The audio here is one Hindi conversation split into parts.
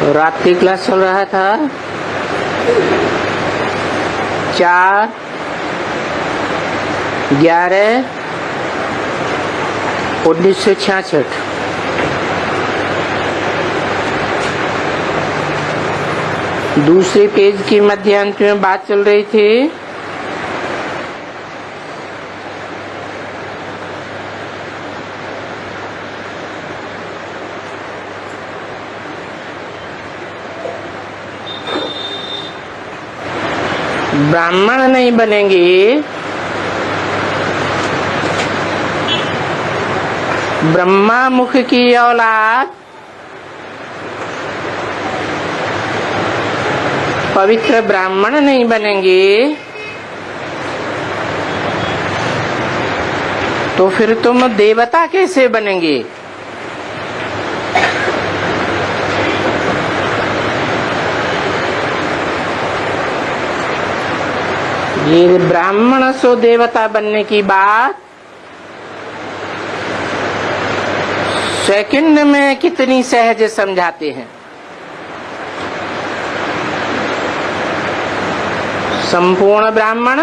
रात की क्लास चल रहा था 4/11/1966। दूसरे पेज की मध्यांश में बात चल रही थी ब्राह्मण नहीं बनेंगे, ब्रह्मा मुख की औलाद पवित्र ब्राह्मण नहीं बनेंगे, तो फिर तुम देवता कैसे बनेंगे? ये ब्राह्मण सो देवता बनने की बात सेकंड में कितनी सहज समझाते हैं। संपूर्ण ब्राह्मण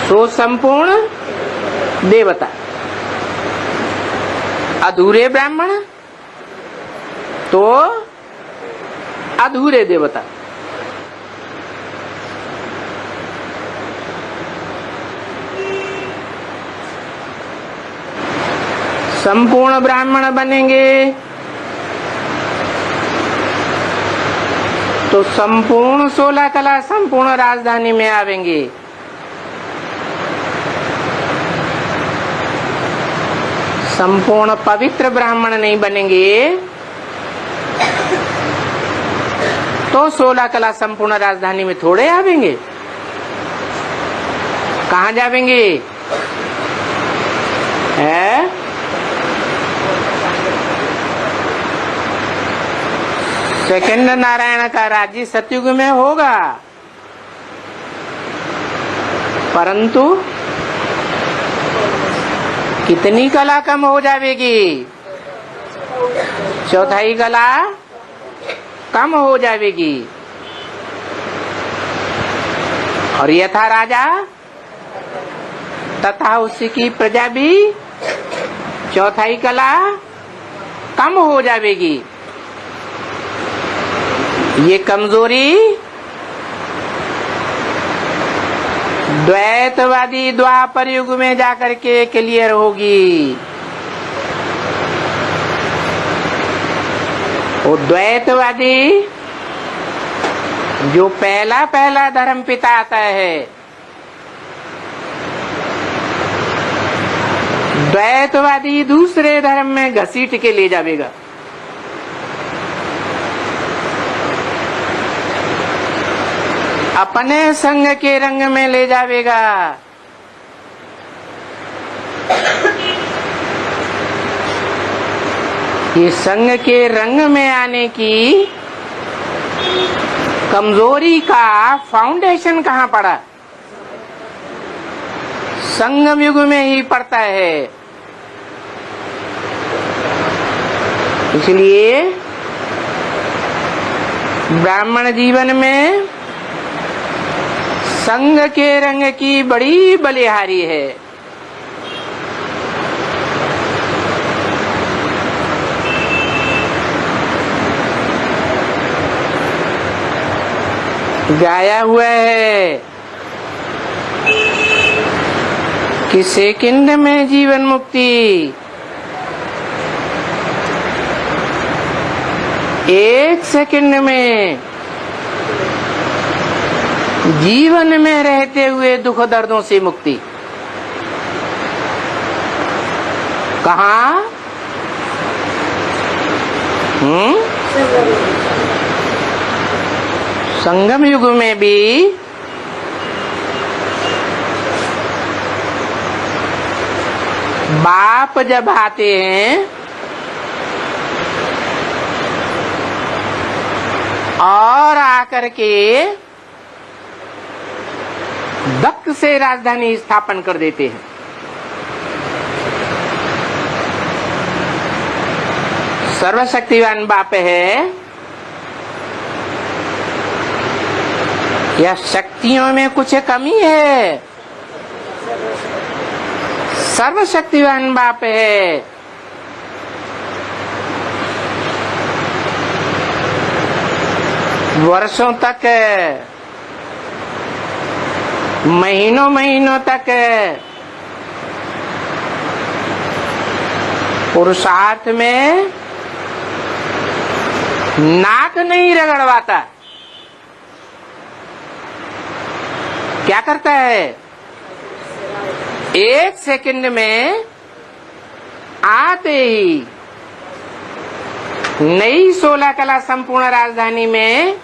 सो संपूर्ण देवता, अधूरे ब्राह्मण तो अधूरे देवता। संपूर्ण ब्राह्मण बनेंगे तो संपूर्ण 16 कला संपूर्ण राजधानी में आवेंगे। संपूर्ण पवित्र ब्राह्मण नहीं बनेंगे तो 16 कला संपूर्ण राजधानी में थोड़े आवेंगे। कहाँ जावेंगे? है सेकंड नारायण का राज्य सतयुग में होगा, परंतु कितनी कला कम हो जाएगी? चौथाई कला कम हो जाएगी। और यथा राजा तथा उसकी प्रजा भी चौथाई कला कम हो जाएगी। ये कमजोरी द्वैतवादी द्वापर युग में जाकर के क्लियर होगी। वो द्वैतवादी जो पहला धर्म पिता आता है, द्वैतवादी दूसरे धर्म में घसीट के ले जाएगा। अपने संग के रंग में ले जावेगा। ये संग के रंग में आने की कमजोरी का फाउंडेशन कहाँ पड़ा? संगम युग में ही पड़ता है। इसलिए ब्राह्मण जीवन में संग के रंग की बड़ी बलिहारी है। गाया हुआ है कि सेकंड में जीवन मुक्ति, एक सेकंड में जीवन में रहते हुए दुख दर्दों से मुक्ति। कहाँ? संगम युग में भी बाप जब आते हैं और आकर के दक्ष से राजधानी स्थापन कर देते हैं। सर्वशक्तिवान बाप है या शक्तियों में कुछ कमी है? सर्वशक्तिवान बाप है। वर्षों तक, महीनों महीनों तक पुरुषार्थ में नाक नहीं रगड़वाता। क्या करता है? एक सेकंड में आते ही नई 16 कला संपूर्ण राजधानी में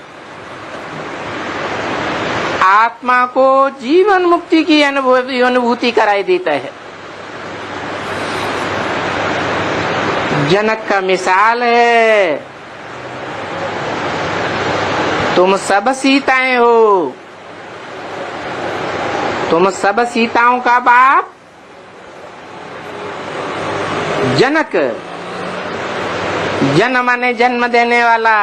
आत्मा को जीवन मुक्ति की अनुभूति कराई देता है। जनक का मिसाल है, तुम सब सीताएं हो, तुम सब सीताओं का बाप जनक। जन माने जन्म देने वाला,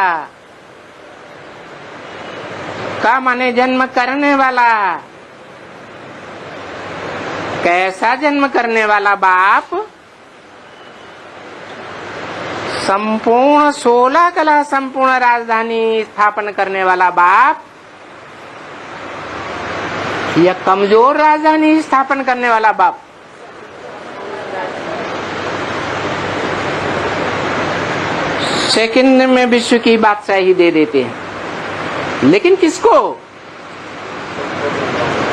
का माने जन्म करने वाला। कैसा जन्म करने वाला बाप? संपूर्ण 16 कला संपूर्ण राजधानी स्थापन करने वाला बाप या कमजोर राजधानी स्थापन करने वाला बाप? सेकंड में विश्व की बादशाही दे देते हैं, लेकिन किसको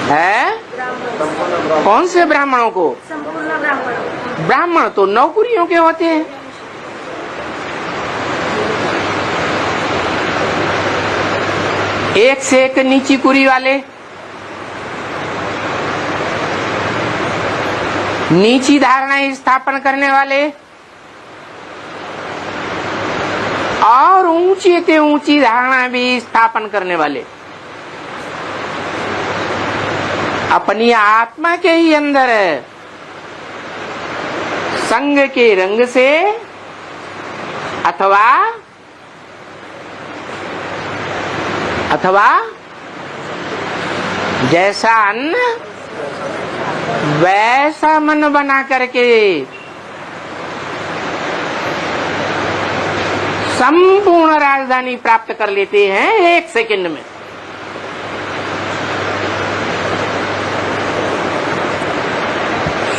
है? कौन से ब्राह्मणों को? ब्राह्मण तो नौकरियों के होते हैं। एक से एक नीची कुरी वाले, नीची धारणा स्थापन करने वाले और ऊंची से ऊंची धारणा भी स्थापन करने वाले, अपनी आत्मा के ही अंदर संग के रंग से अथवा जैसा अन्न वैसा मन बना करके संपूर्ण राजधानी प्राप्त कर लेते हैं एक सेकंड में।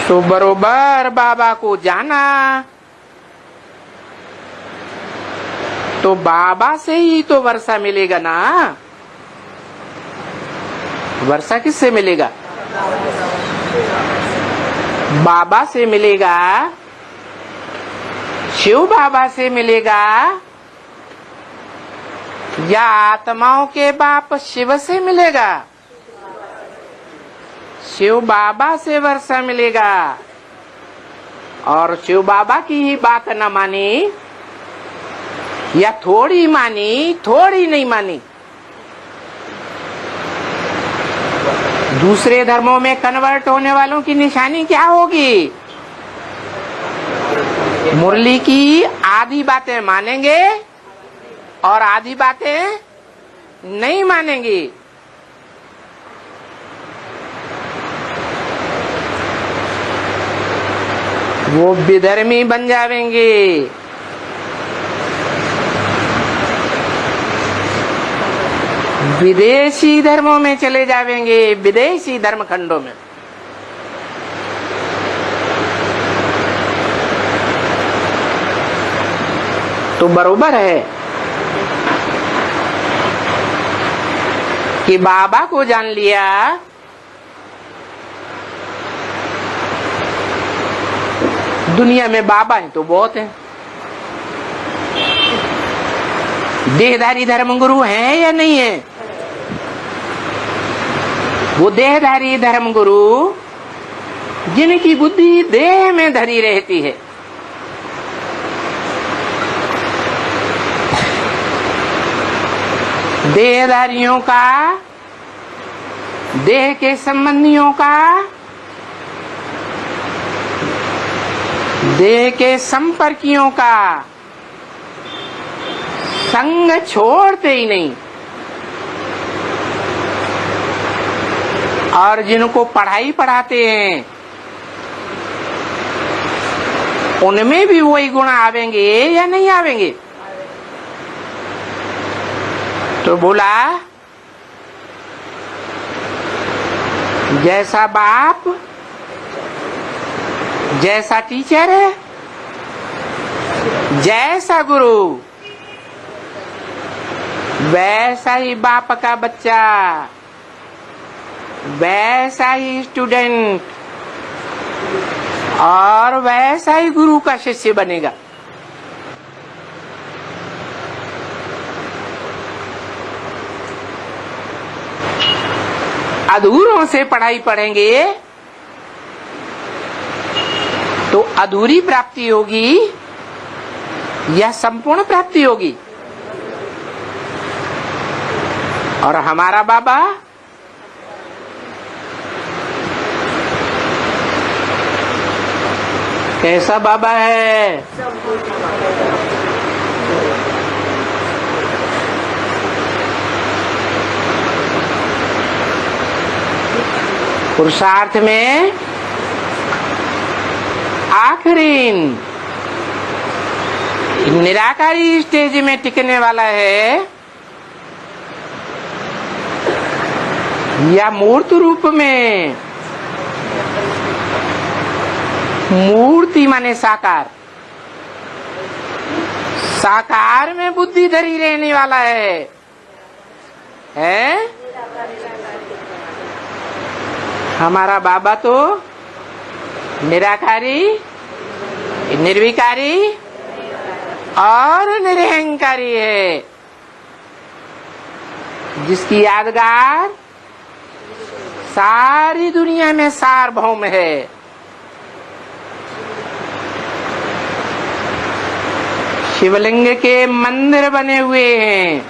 तो बरोबर बाबा को जाना तो बाबा से ही तो वर्षा मिलेगा ना। वर्षा किससे मिलेगा? बाबा से मिलेगा, शिव बाबा से मिलेगा, या आत्माओं के बाप शिव से मिलेगा? शिव बाबा से वर्षा मिलेगा। और शिव बाबा की ही बात न मानी या थोड़ी मानी, थोड़ी नहीं मानी, दूसरे धर्मों में कन्वर्ट होने वालों की निशानी क्या होगी? मुरली की आधी बातें मानेंगे और आधी बातें नहीं मानेंगे। वो विधर्मी बन जाएंगे। विदेशी धर्मों में चले जाएंगे, विदेशी धर्म खंडों में। तो बरोबर है कि बाबा को जान लिया दुनिया में बाबा है तो बहुत है। देहधारी धर्मगुरु हैं या नहीं है? वो देहधारी धर्मगुरु जिनकी बुद्धि देह में धरी रहती है, देहधारियों का, देह के संबंधियों का, देह के संपर्कियों का संग छोड़ते ही नहीं। और जिनको पढ़ाई पढ़ाते हैं उनमें भी वही गुण आवेंगे या नहीं आवेंगे? तो बोला जैसा बाप जैसा टीचर है, जैसा गुरु वैसा ही बाप का बच्चा, वैसा ही स्टूडेंट और वैसा ही गुरु का शिष्य बनेगा। अधूरों से पढ़ाई पढ़ेंगे तो अधूरी प्राप्ति होगी या संपूर्ण प्राप्ति होगी? और हमारा बाबा कैसा बाबा है? पुरुषार्थ में आखिरी निराकारी स्टेज में टिकने वाला है या मूर्त रूप में? मूर्ति माने साकार, साकार में बुद्धि धरी रहने वाला है? हमारा बाबा तो निराकारी, निर्विकारी और निरहंकारी है, जिसकी यादगार सारी दुनिया में सार्वभौम है। शिवलिंग के मंदिर बने हुए हैं,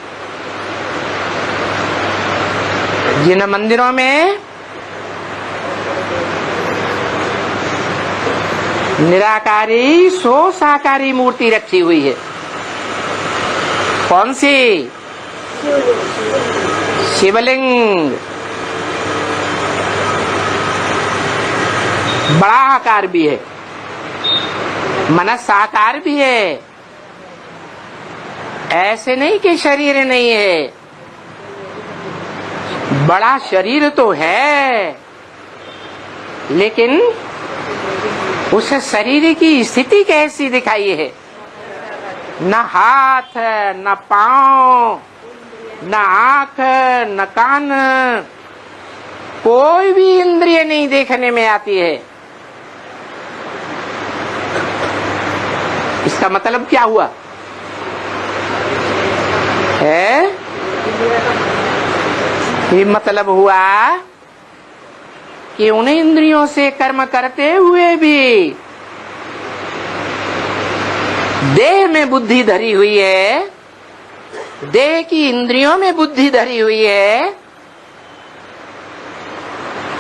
जिन मंदिरों में निराकारी सो साकारी मूर्ति रखी हुई है। कौन सी? शिवलिंग। बड़ा आकार भी है, मन साकार भी है। ऐसे नहीं कि शरीर नहीं है, बड़ा शरीर तो है, लेकिन उस शरीर की स्थिति कैसी दिखाई है? न हाथ, न पांव, न आंख, न कान, कोई भी इंद्रिय नहीं देखने में आती है। इसका मतलब क्या हुआ है? ये मतलब हुआ कि उन इंद्रियों से कर्म करते हुए भी देह में बुद्धि धरी हुई है, देह की इंद्रियों में बुद्धि धरी हुई है।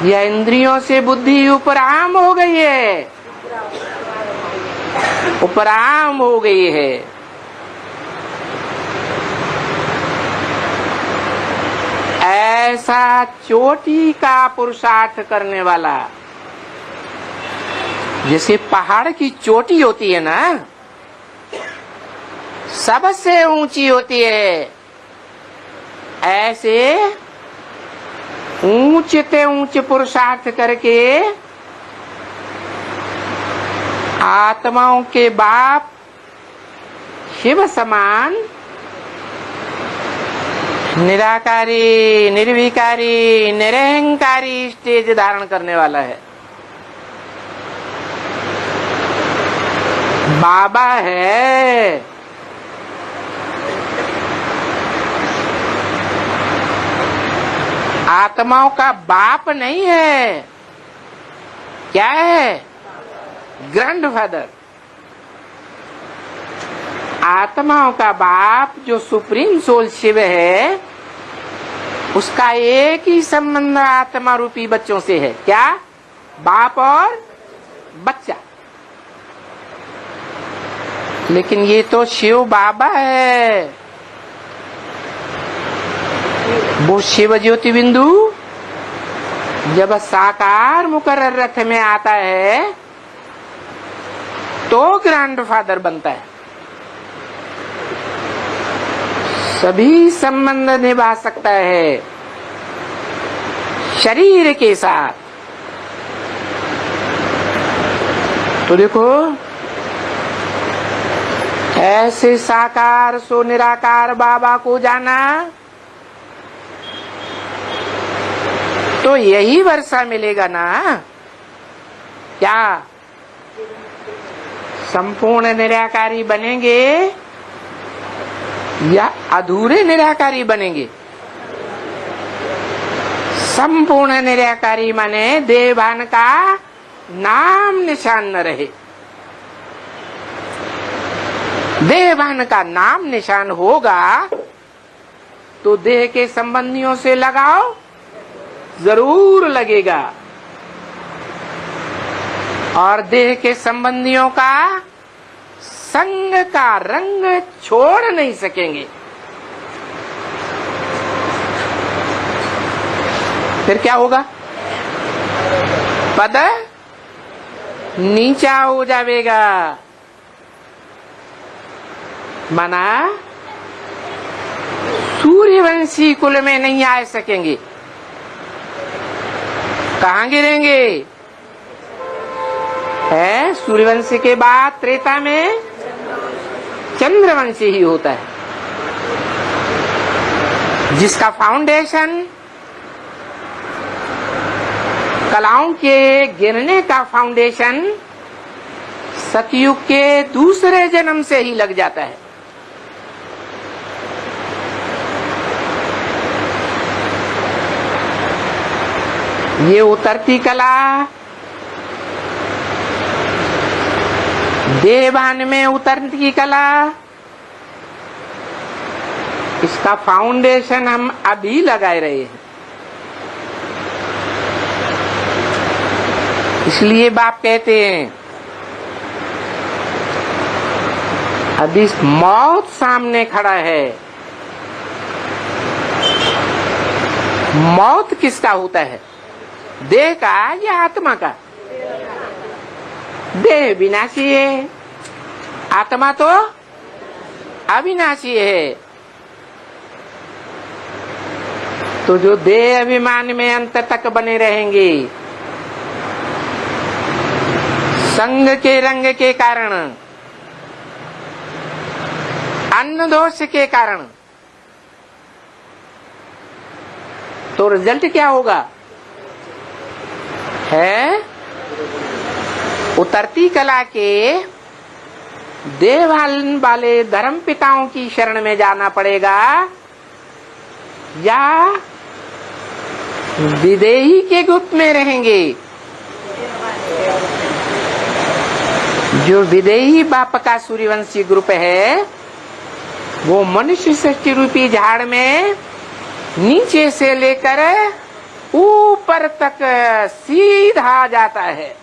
यह इंद्रियों से बुद्धि उपराम हो गई है, उपराम हो गई है। ऐसा चोटी का पुरुषार्थ करने वाला, जैसे पहाड़ की चोटी होती है ना, सबसे ऊंची होती है, ऐसे ऊंचे ऊंचे पुरुषार्थ करके आत्माओं के बाप शिव समान निराकारी, निर्विकारी, निरहंकारी स्टेज धारण करने वाला है। बाबा है। आत्माओं का बाप नहीं है, क्या है? ग्रैंडफादर। आत्माओं का बाप जो सुप्रीम सोल शिव है, उसका एक ही संबंध आत्मा रूपी बच्चों से है। क्या? बाप और बच्चा। लेकिन ये तो शिव बाबा है, वो शिव ज्योति बिंदु जब साकार मुकर्रर रथ में आता है तो ग्रैंडफादर बनता है, सभी संबंध निभा सकता है शरीर के साथ। तो देखो, ऐसे साकार सो निराकार बाबा को जाना तो यही वर्षा मिलेगा ना। क्या संपूर्ण निराकारी बनेंगे या अधूरे निराकारी बनेंगे? संपूर्ण निराकारी माने देवान का नाम निशान न रहे। देवान का नाम निशान होगा तो देह के संबंधियों से लगाव जरूर लगेगा और देह के संबंधियों का संग का रंग छोड़ नहीं सकेंगे। फिर क्या होगा? पद नीचा हो जाएगा, माना सूर्यवंशी कुल में नहीं आ सकेंगे। कहाँ गिरेंगे? है सूर्यवंशी के बाद त्रेता में चंद्रवंशी ही होता है, जिसका फाउंडेशन कलाओं के गिरने का फाउंडेशन सतयुग के दूसरे जन्म से ही लग जाता है। ये उतरती कला देवान में उतरती कला, इसका फाउंडेशन हम अभी लगाए रहे हैं। इसलिए बाप कहते हैं अभी मौत सामने खड़ा है। मौत किसका होता है? देह का या आत्मा का? देह विनाशी है, आत्मा तो अविनाशी है। तो जो देह अभिमान में अंत तक बने रहेंगे, संग के रंग के कारण, अन्न दोष के कारण, तो रिजल्ट क्या होगा? है उतरती कला के देवान वाले धर्म पिताओं की शरण में जाना पड़ेगा या विदेही के ग्रुप में रहेंगे। जो विदेही बाप का सूर्यवंशी ग्रुप है वो मनुष्य सृष्टि रूपी झाड़ में नीचे से लेकर ऊपर तक सीधा जाता है,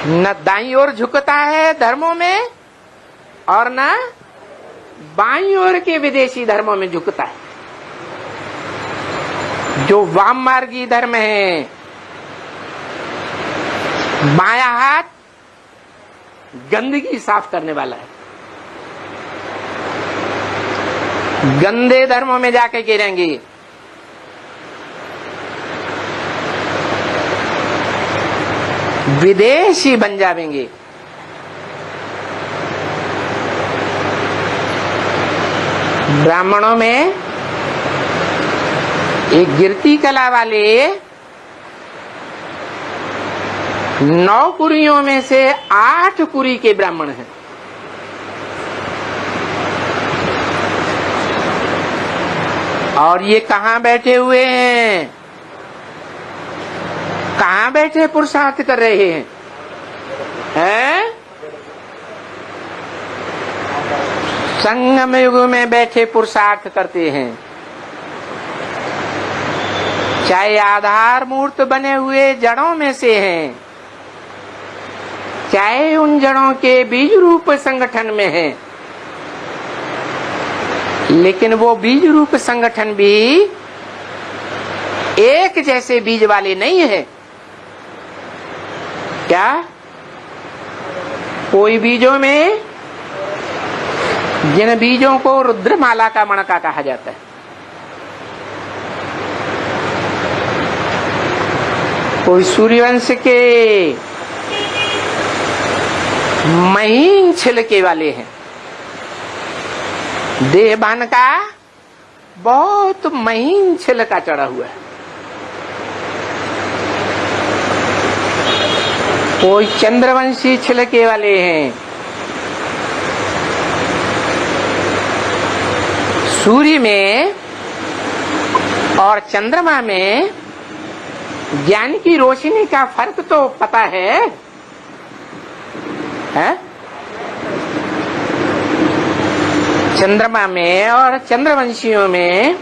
न दाईं ओर झुकता है धर्मों में और न बाईं ओर के विदेशी धर्मों में झुकता है। जो वाम मार्गी धर्म है, बायां हाथ गंदगी साफ करने वाला है, गंदे धर्मों में जाके गिरेंगे। विदेशी बन जाएंगे। ब्राह्मणों में एक गिरती कला वाले 9 कुरियों में से 8 कुरी के ब्राह्मण हैं। और ये कहाँ बैठे हुए हैं? कहाँ बैठे पुरुषार्थ कर रहे हैं? हैं? संगम युग में बैठे पुरुषार्थ करते हैं। चाहे आधार मूर्त बने हुए जड़ों में से हैं, चाहे उन जड़ों के बीज रूप संगठन में हैं, लेकिन वो बीज रूप संगठन भी एक जैसे बीज वाले नहीं है। क्या? कोई बीजों में, जिन बीजों को रुद्रमाला का मणका कहा जाता है, कोई सूर्यवंश के महीन छिलके वाले हैं, देहबान का बहुत महीन छिलका चढ़ा हुआ है। कोई चंद्रवंशी छिलके वाले हैं, सूर्य में और चंद्रमा में ज्ञान की रोशनी का फर्क तो पता है? चंद्रमा में और चंद्रवंशियों में,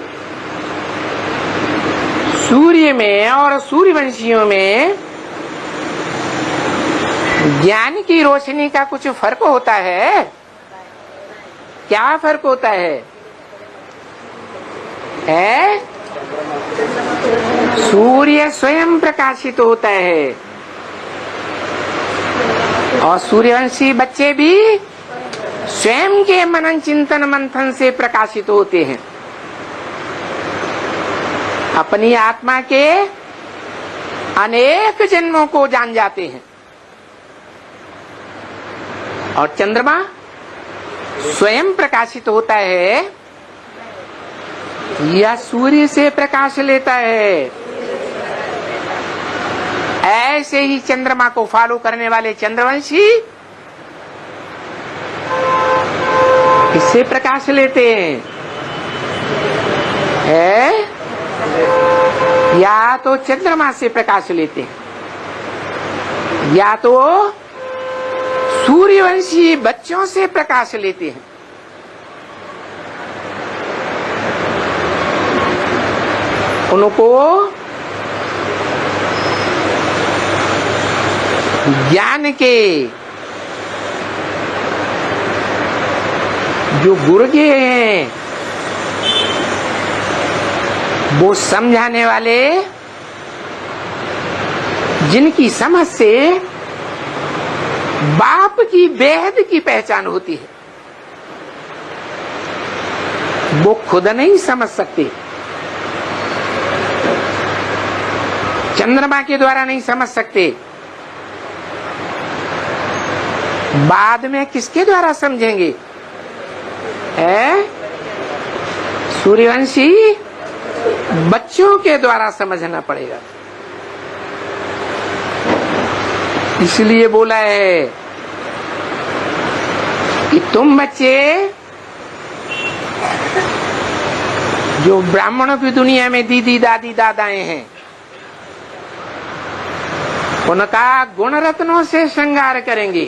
सूर्य में और सूर्यवंशियों में ज्ञान की रोशनी का कुछ फर्क होता है? क्या फर्क होता है? सूर्य स्वयं प्रकाशित होता है और सूर्यवंशी बच्चे भी स्वयं के मनन चिंतन मंथन से प्रकाशित होते हैं, अपनी आत्मा के अनेक जन्मों को जान जाते हैं। और चंद्रमा स्वयं प्रकाशित होता है या सूर्य से प्रकाश लेता है? ऐसे ही चंद्रमा को फॉलो करने वाले चंद्रवंशी किससे प्रकाश लेते हैं? या तो चंद्रमा से प्रकाश लेते हैं या तो सूर्यवंशी बच्चों से प्रकाश लेते हैं। उनको ज्ञान के जो गुरुगे हैं, वो समझाने वाले, जिनकी समझ से बाप की बेहद की पहचान होती है, वो खुद नहीं समझ सकते, चंद्रमा के द्वारा नहीं समझ सकते, बाद में किसके द्वारा समझेंगे? सूर्यवंशी बच्चों के द्वारा समझना पड़ेगा। इसलिए बोला है कि तुम बच्चे जो ब्राह्मणों की दुनिया में दीदी दादी दादाएं हैं, उनका गुण रत्नों से श्रृंगार करेंगे।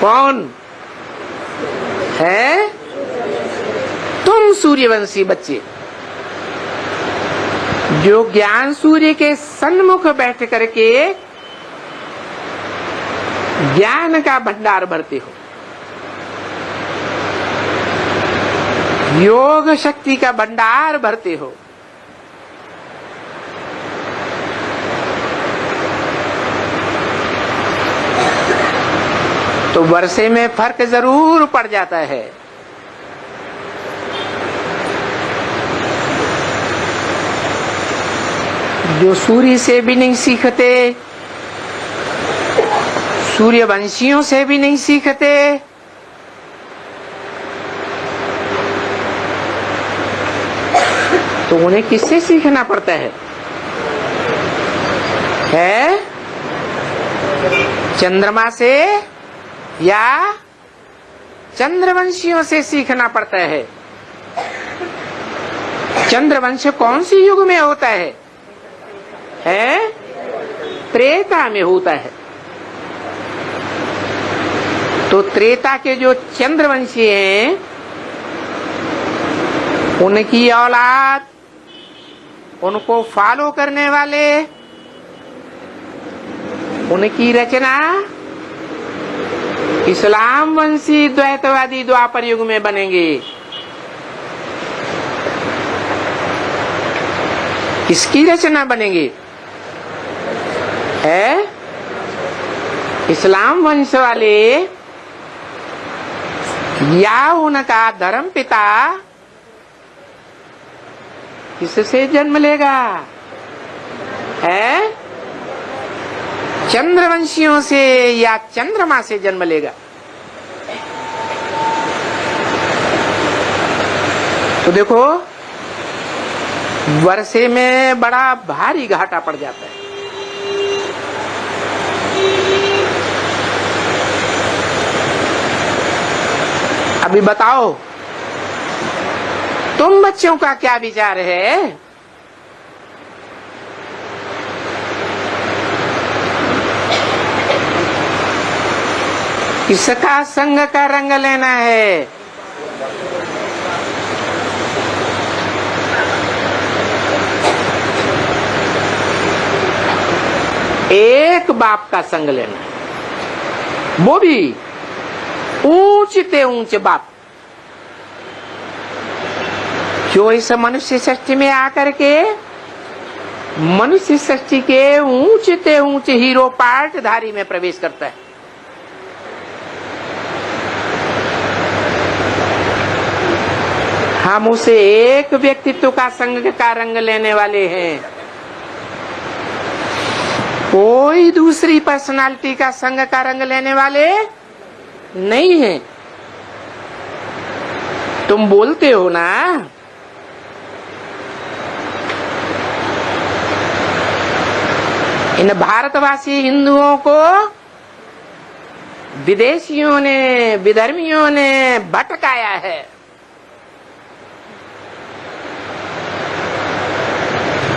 कौन है? तुम सूर्यवंशी बच्चे, जो ज्ञान सूर्य के सन्मुख बैठ करके ज्ञान का भंडार भरते हो, योग शक्ति का भंडार भरते हो। तो वर्षे में फर्क जरूर पड़ जाता है। जो सूर्य से भी नहीं सीखते, सूर्यवंशियों से भी नहीं सीखते, तो उन्हें किससे सीखना पड़ता है? चंद्रमा से या चंद्रवंशियों से सीखना पड़ता है। चंद्रवंश कौन सी युग में होता है? त्रेता में होता है। तो त्रेता के जो चंद्रवंशी हैं, उनकी औलाद, उनको फॉलो करने वाले, उनकी रचना इस्लाम वंशी द्वैतवादी द्वापर युग में बनेंगे। किसकी रचना बनेंगे? है इस्लाम वंश वाले या उनका धर्म पिता किससे जन्म लेगा? है चंद्रवंशियों से या चंद्रमा से जन्म लेगा? तो देखो वर्षे में बड़ा भारी घाटा पड़ जाता है। अभी बताओ तुम बच्चों का क्या विचार है? किसका संग का रंग लेना है? एक बाप का संग लेना है, वो भी ऊंचते ऊंचे बाप, जो इस मनुष्य सृष्टि में आकर के मनुष्य सृष्टि के ऊंचते ऊंचे हीरो पार्टधारी में प्रवेश करता है। हम उसे एक व्यक्तित्व का संग का रंग लेने वाले हैं, कोई दूसरी पर्सनालिटी का संग का रंग लेने वाले नहीं है। तुम बोलते हो ना इन भारतवासी हिंदुओं को विदेशियों ने विधर्मियों ने भटकाया है।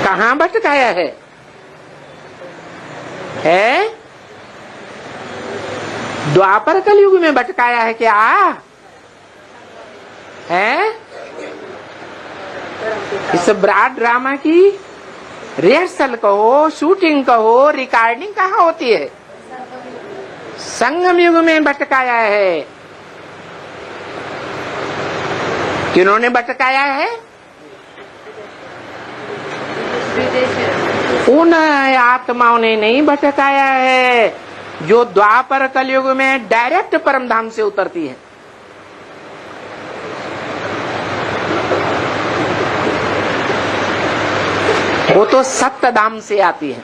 कहां भटकाया है? द्वापर कलयुग में भटकाया है क्या? है इस ब्रॉड ड्रामा की रिहर्सल कहो, शूटिंग कहो, रिकॉर्डिंग कहाँ होती है? संगम युग में भटकाया है। किन्होंने भटकाया है? उन आत्माओं ने नहीं भटकाया है जो द्वापर कलयुग में डायरेक्ट परमधाम से उतरती है। वो तो सत्यधाम से आती है।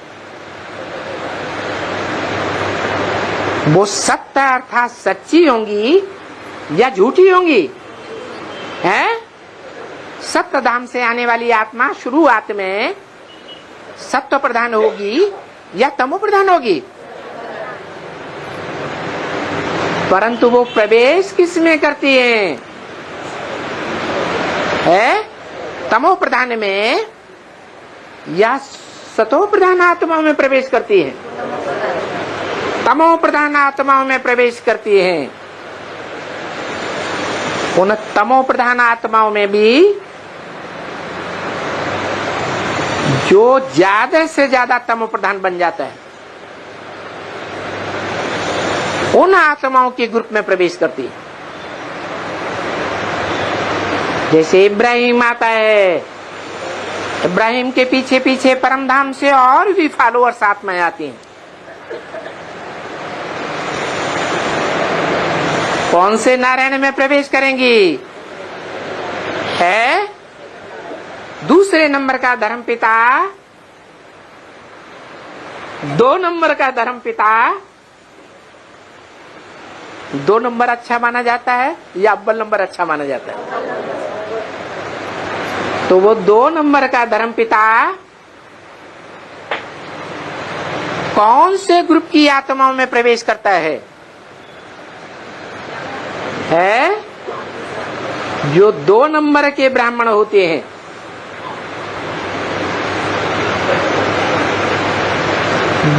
वो सत्य अर्थात सच्ची होंगी या झूठी होंगी? है सत्यधाम से आने वाली आत्मा शुरुआत में सत्व प्रधान होगी या तमो प्रधान होगी? परंतु वो प्रवेश किस में करती है? तमो प्रधान में या सतो प्रधान आत्माओं में प्रवेश करती है? तमो प्रधान आत्माओं में प्रवेश करती है। उन तमो प्रधान आत्माओं में भी जो ज्यादा से ज्यादा तमो प्रधान बन जाता है उन आत्माओं के ग्रुप में प्रवेश करती है। जैसे इब्राहिम आता है, इब्राहिम के पीछे पीछे परमधाम से और भी फॉलोअर साथ में आती हैं। कौन से नारायण में प्रवेश करेंगी? है दूसरे नंबर का धर्मपिता, 2 नंबर का धर्मपिता। 2 नंबर अच्छा माना जाता है या अव्वल नंबर अच्छा माना जाता है? तो वो 2 नंबर का धर्मपिता कौन से ग्रुप की आत्माओं में प्रवेश करता है? जो 2 नंबर के ब्राह्मण होते हैं।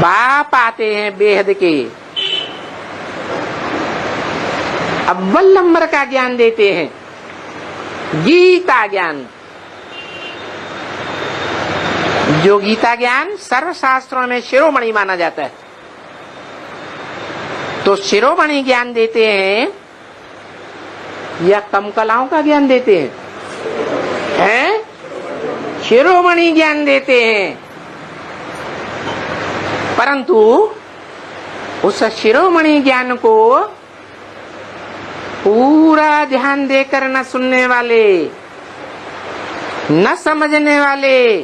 बाप आते हैं बेहद के, अव्वल नंबर का ज्ञान देते हैं, गीता ज्ञान। जो गीता ज्ञान सर्वशास्त्रों में शिरोमणि माना जाता है। तो शिरोमणि ज्ञान देते हैं या कम कलाओं का ज्ञान देते हैं? शिरोमणि ज्ञान देते हैं, परंतु उस शिरोमणि ज्ञान को पूरा ध्यान देकर न सुनने वाले, न समझने वाले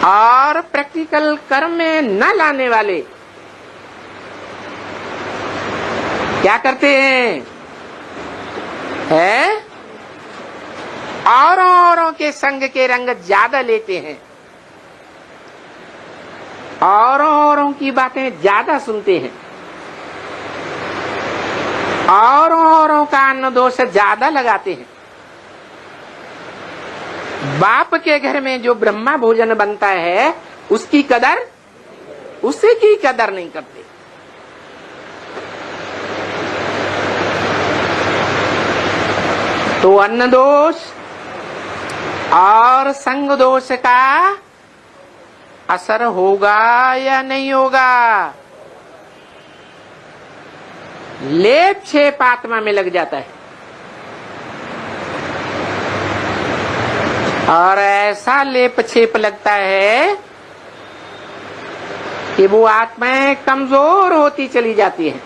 और प्रैक्टिकल कर्म में न लाने वाले क्या करते हैं? औरों के संग के रंग ज्यादा लेते हैं, औरों की बातें ज्यादा सुनते हैं, औरों का अन्न दोष ज्यादा लगाते हैं। बाप के घर में जो ब्रह्मा भोजन बनता है उसकी कदर, उसी की कदर नहीं करते। तो अन्न दोष और संग दोष का असर होगा या नहीं होगा? लेप छेप आत्मा में लग जाता है और ऐसा लेप छेप लगता है कि वो आत्माएं कमजोर होती चली जाती है।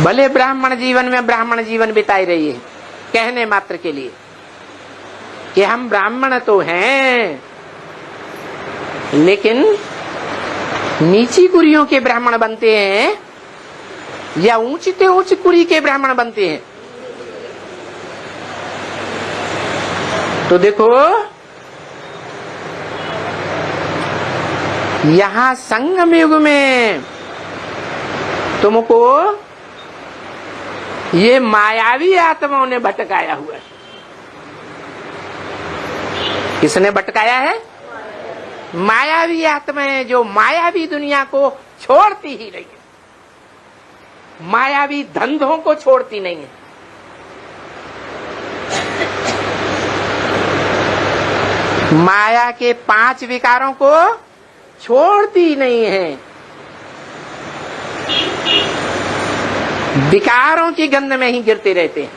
भले ब्राह्मण जीवन में ब्राह्मण जीवन बिताई रही है, कहने मात्र के लिए कि हम ब्राह्मण तो हैं, लेकिन नीची कुरियों के ब्राह्मण बनते हैं या ऊंचते ऊंच कुरी के ब्राह्मण बनते हैं। तो देखो यहां संगम युग में तुमको ये मायावी आत्माओं ने भटकाया हुआ है। किसने भटकाया है? मायावी आत्माएं, जो मायावी दुनिया को छोड़ती ही नहीं है, मायावी धंधों को छोड़ती नहीं है। माया के 5 विकारों को छोड़ती नहीं है, विकारों की गंध में ही गिरते रहते हैं।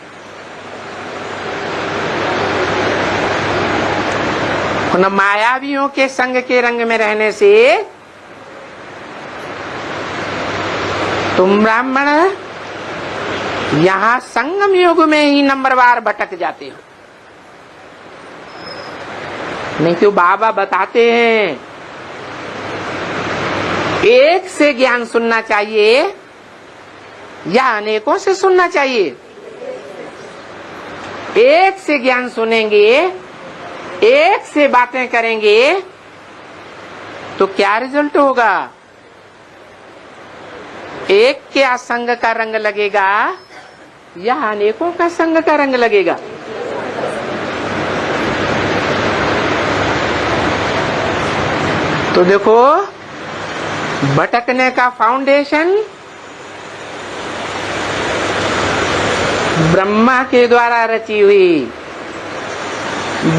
उन मायावियों के संग के रंग में रहने से तुम ब्राह्मण यहां संगम युग में ही नंबरवार भटक जाते हो। नहीं तो बाबा बताते हैं एक से ज्ञान सुनना चाहिए या अनेकों से सुनना चाहिए? एक से ज्ञान सुनेंगे, एक से बातें करेंगे तो क्या रिजल्ट होगा? एक के संग का रंग लगेगा या अनेकों का संग का रंग लगेगा? तो देखो भटकने का फाउंडेशन ब्रह्मा के द्वारा रची हुई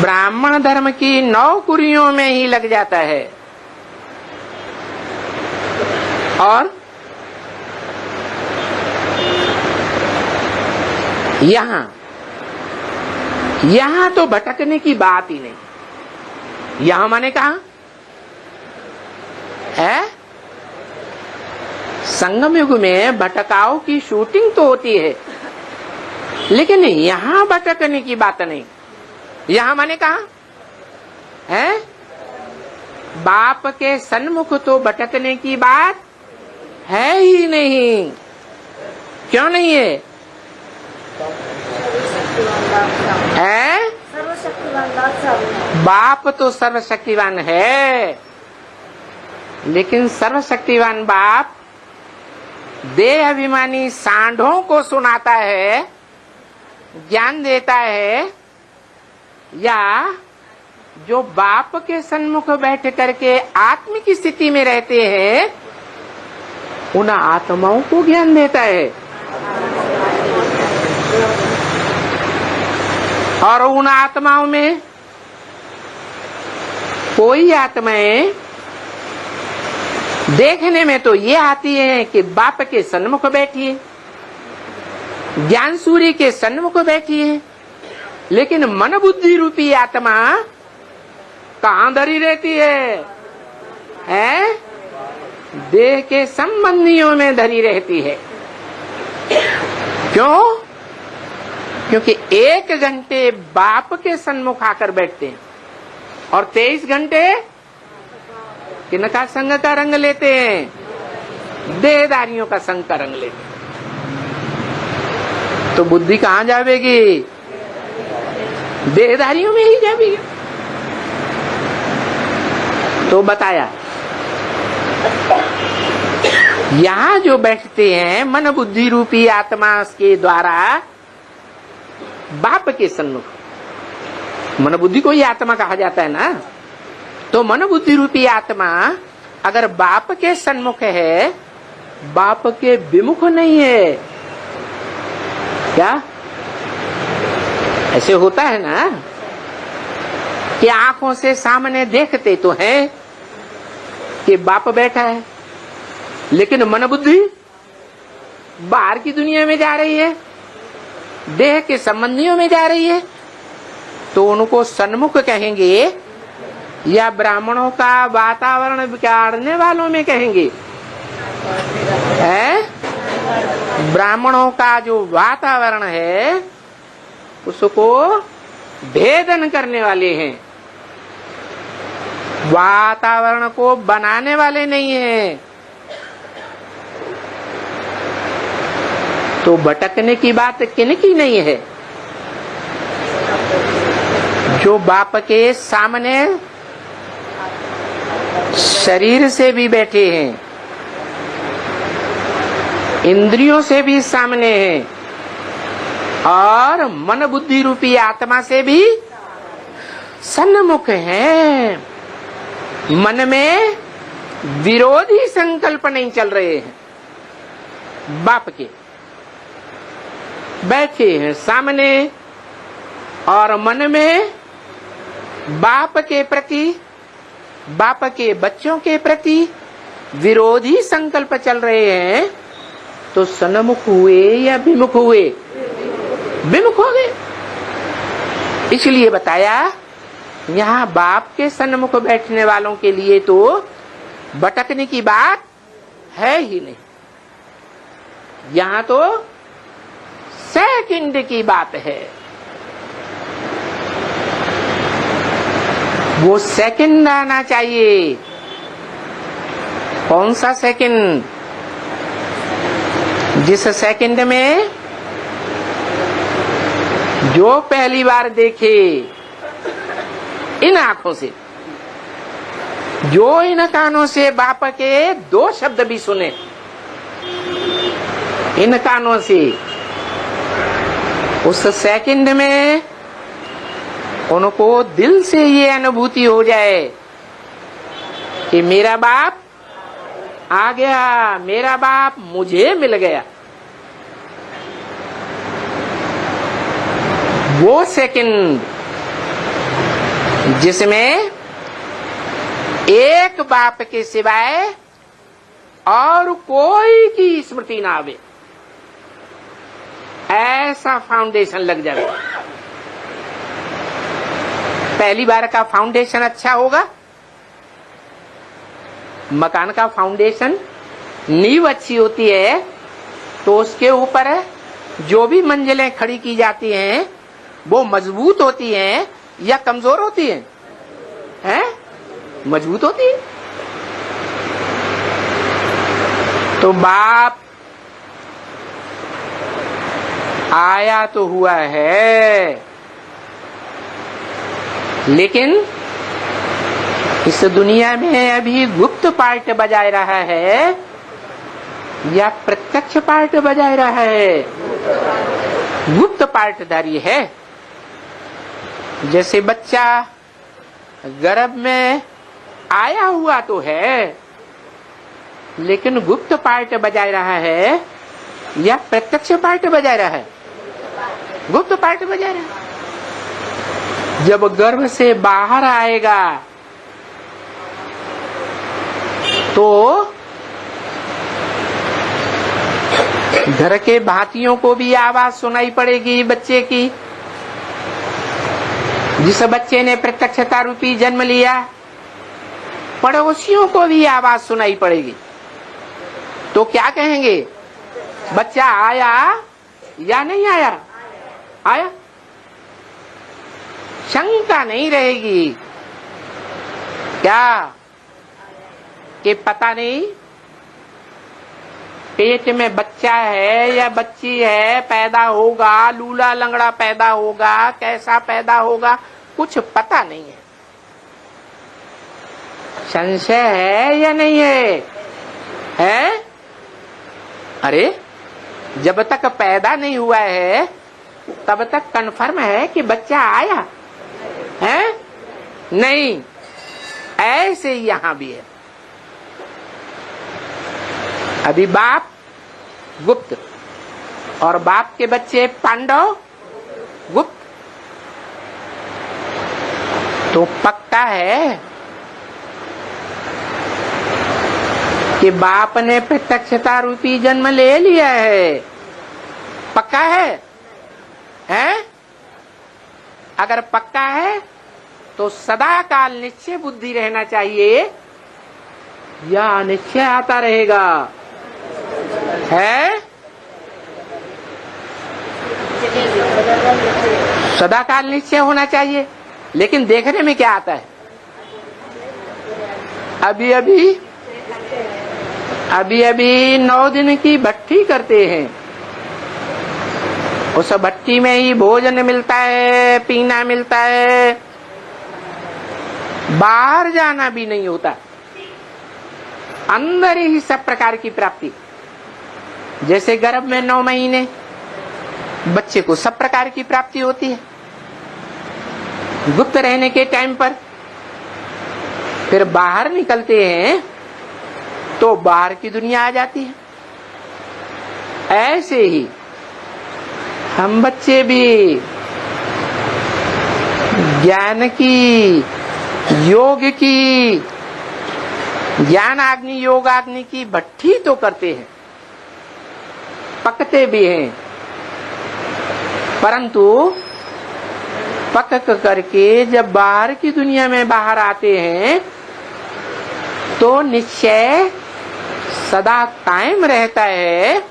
ब्राह्मण धर्म की 9 कुरियों में ही लग जाता है। और यहां तो भटकने की बात ही नहीं। यहां माने कहा है? संगम युग में भटकाव की शूटिंग तो होती है, लेकिन यहां भटकने की बात नहीं। यहां माने कहा है? बाप के सन्मुख तो भटकने की बात है ही नहीं। क्यों नहीं है? बाप तो सर्वशक्तिवान है, लेकिन सर्वशक्तिवान बाप देह अभिमानी सांढों को सुनाता है, ज्ञान देता है, या जो बाप के सन्मुख बैठ करके आत्मिक स्थिति में रहते हैं उन आत्माओं को ज्ञान देता है। और उन आत्माओं में कोई आत्माएं देखने में तो ये आती है कि बाप के सन्मुख बैठी है, ज्ञान सूर्य के सन्मुख बैठी है, लेकिन मन बुद्धि रूपी आत्मा कहां धरी रहती है? देह के संबंधियों में धरी रहती है। क्यों? क्योंकि 1 घंटे बाप के सन्मुख आकर बैठते हैं और 23 घंटे किनका संग का रंग लेते हैं? देहधारियों का संग का रंग लेते हैं। तो बुद्धि कहां जावेगी? देहधारियों में ही जावेगी। तो बताया यहां जो बैठते हैं मन बुद्धि रूपी आत्मा के द्वारा बाप के सन्मुख, मन बुद्धि को ही आत्मा कहा जाता है ना, तो मन बुद्धि रूपी आत्मा अगर बाप के सन्मुख है, बाप के विमुख नहीं है। क्या ऐसे होता है ना कि आंखों से सामने देखते तो हैं कि बाप बैठा है, लेकिन मन बुद्धि बाहर की दुनिया में जा रही है, देह के संबंधियों में जा रही है, तो उनको सन्मुख कहेंगे या ब्राह्मणों का वातावरण बिगाड़ने वालों में कहेंगे? ब्राह्मणों का जो वातावरण है उसको भेदन करने वाले हैं, वातावरण को बनाने वाले नहीं हैं। तो भटकने की बात किनकी नहीं है? जो बाप के सामने शरीर से भी बैठे हैं, इंद्रियों से भी सामने हैं और मन बुद्धि रूपी आत्मा से भी सन्मुख हैं। मन में विरोधी संकल्प नहीं चल रहे हैं, बाप के बैठे हैं सामने और मन में बाप के प्रति, बाप के बच्चों के प्रति विरोधी संकल्प चल रहे हैं, तो सन्मुख हुए या विमुख हुए? विमुख हो गए। इसलिए बताया यहाँ बाप के सन्मुख बैठने वालों के लिए तो भटकने की बात है ही नहीं, यहाँ तो सेकंड की बात है। वो सेकंड आना चाहिए। कौन सा सेकंड? जिस सेकंड में जो पहली बार देखे इन आंखों से, जो इन कानों से बाप के 2 शब्द भी सुने, इन कानों से, उस सेकंड में उनको दिल से ये अनुभूति हो जाए कि मेरा बाप आ गया, मेरा बाप मुझे मिल गया। वो सेकंड जिसमें एक बाप के सिवाय और कोई की स्मृति ना आवे, ऐसा फाउंडेशन लग जाए। पहली बार का फाउंडेशन अच्छा होगा, मकान का फाउंडेशन नींव अच्छी होती है तो उसके ऊपर जो भी मंजिलें खड़ी की जाती हैं वो मजबूत होती हैं या कमजोर होती हैं? मजबूत होती है। तो बाप आया तो हुआ है, लेकिन इस दुनिया में अभी गुप्त पार्ट बजाय रहा है या प्रत्यक्ष पार्ट बजाय रहा है? गुप्त पार्टधारी है। जैसे बच्चा गर्भ में आया हुआ तो है, लेकिन गुप्त पार्ट बजाय रहा है या प्रत्यक्ष पार्ट बजाय रहा है? गुप्त पार्ट बजाय रहा है। जब गर्भ से बाहर आएगा तो घर के भातियों को भी आवाज सुनाई पड़ेगी बच्चे की। जिस बच्चे ने प्रत्यक्षता रूपी जन्म लिया, पड़ोसियों को भी आवाज सुनाई पड़ेगी। तो क्या कहेंगे? बच्चा आया या नहीं आया? आया। शंका नहीं रहेगी क्या कि पता नहीं पेट में बच्चा है या बच्ची है, पैदा होगा, लूला लंगड़ा पैदा होगा, कैसा पैदा होगा, कुछ पता नहीं है। संशय है या नहीं है? है? अरे जब तक पैदा नहीं हुआ है तब तक कन्फर्म है कि बच्चा आया है? नहीं। ऐसे ही यहां भी है। अभी बाप गुप्त और बाप के बच्चे पांडव गुप्त। तो पक्का है कि बाप ने प्रत्यक्षता रूपी जन्म ले लिया है। पक्का है? हैं? अगर पक्का है तो सदा काल निश्चय बुद्धि रहना चाहिए या निश्चय आता रहेगा? है? सदा काल निश्चय होना चाहिए। लेकिन देखने में क्या आता है? अभी 9 दिन की भट्टी करते हैं। उस भट्टी में ही भोजन मिलता है, पीना मिलता है, बाहर जाना भी नहीं होता। अंदर ही सब प्रकार की प्राप्ति। जैसे गर्भ में 9 महीने बच्चे को सब प्रकार की प्राप्ति होती है गुप्त रहने के टाइम पर। फिर बाहर निकलते हैं तो बाहर की दुनिया आ जाती है। ऐसे ही हम बच्चे भी ज्ञान की, योग की, ज्ञान अग्नि, योग अग्नि की भट्टी तो करते हैं, पकते भी हैं, परंतु पक करके जब बाहर की दुनिया में बाहर आते हैं तो निश्चय सदा कायम रहता है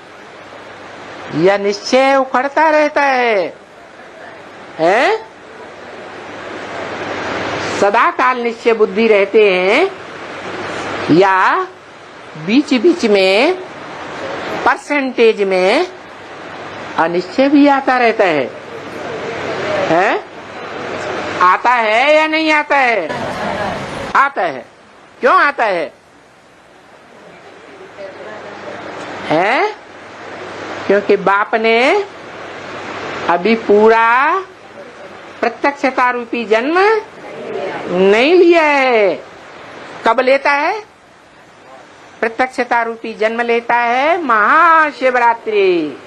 या निश्चय उखड़ता रहता है? हैं? सदा काल निश्चय बुद्धि रहते हैं या बीच बीच में परसेंटेज में अनिश्चय भी आता रहता है? हैं? आता है या नहीं आता है? आता है। क्यों आता है? हैं? क्योंकि बाप ने अभी पूरा प्रत्यक्षता रूपी जन्म नहीं लिया है। कब लेता है? प्रत्यक्षता रूपी जन्म लेता है महाशिवरात्रि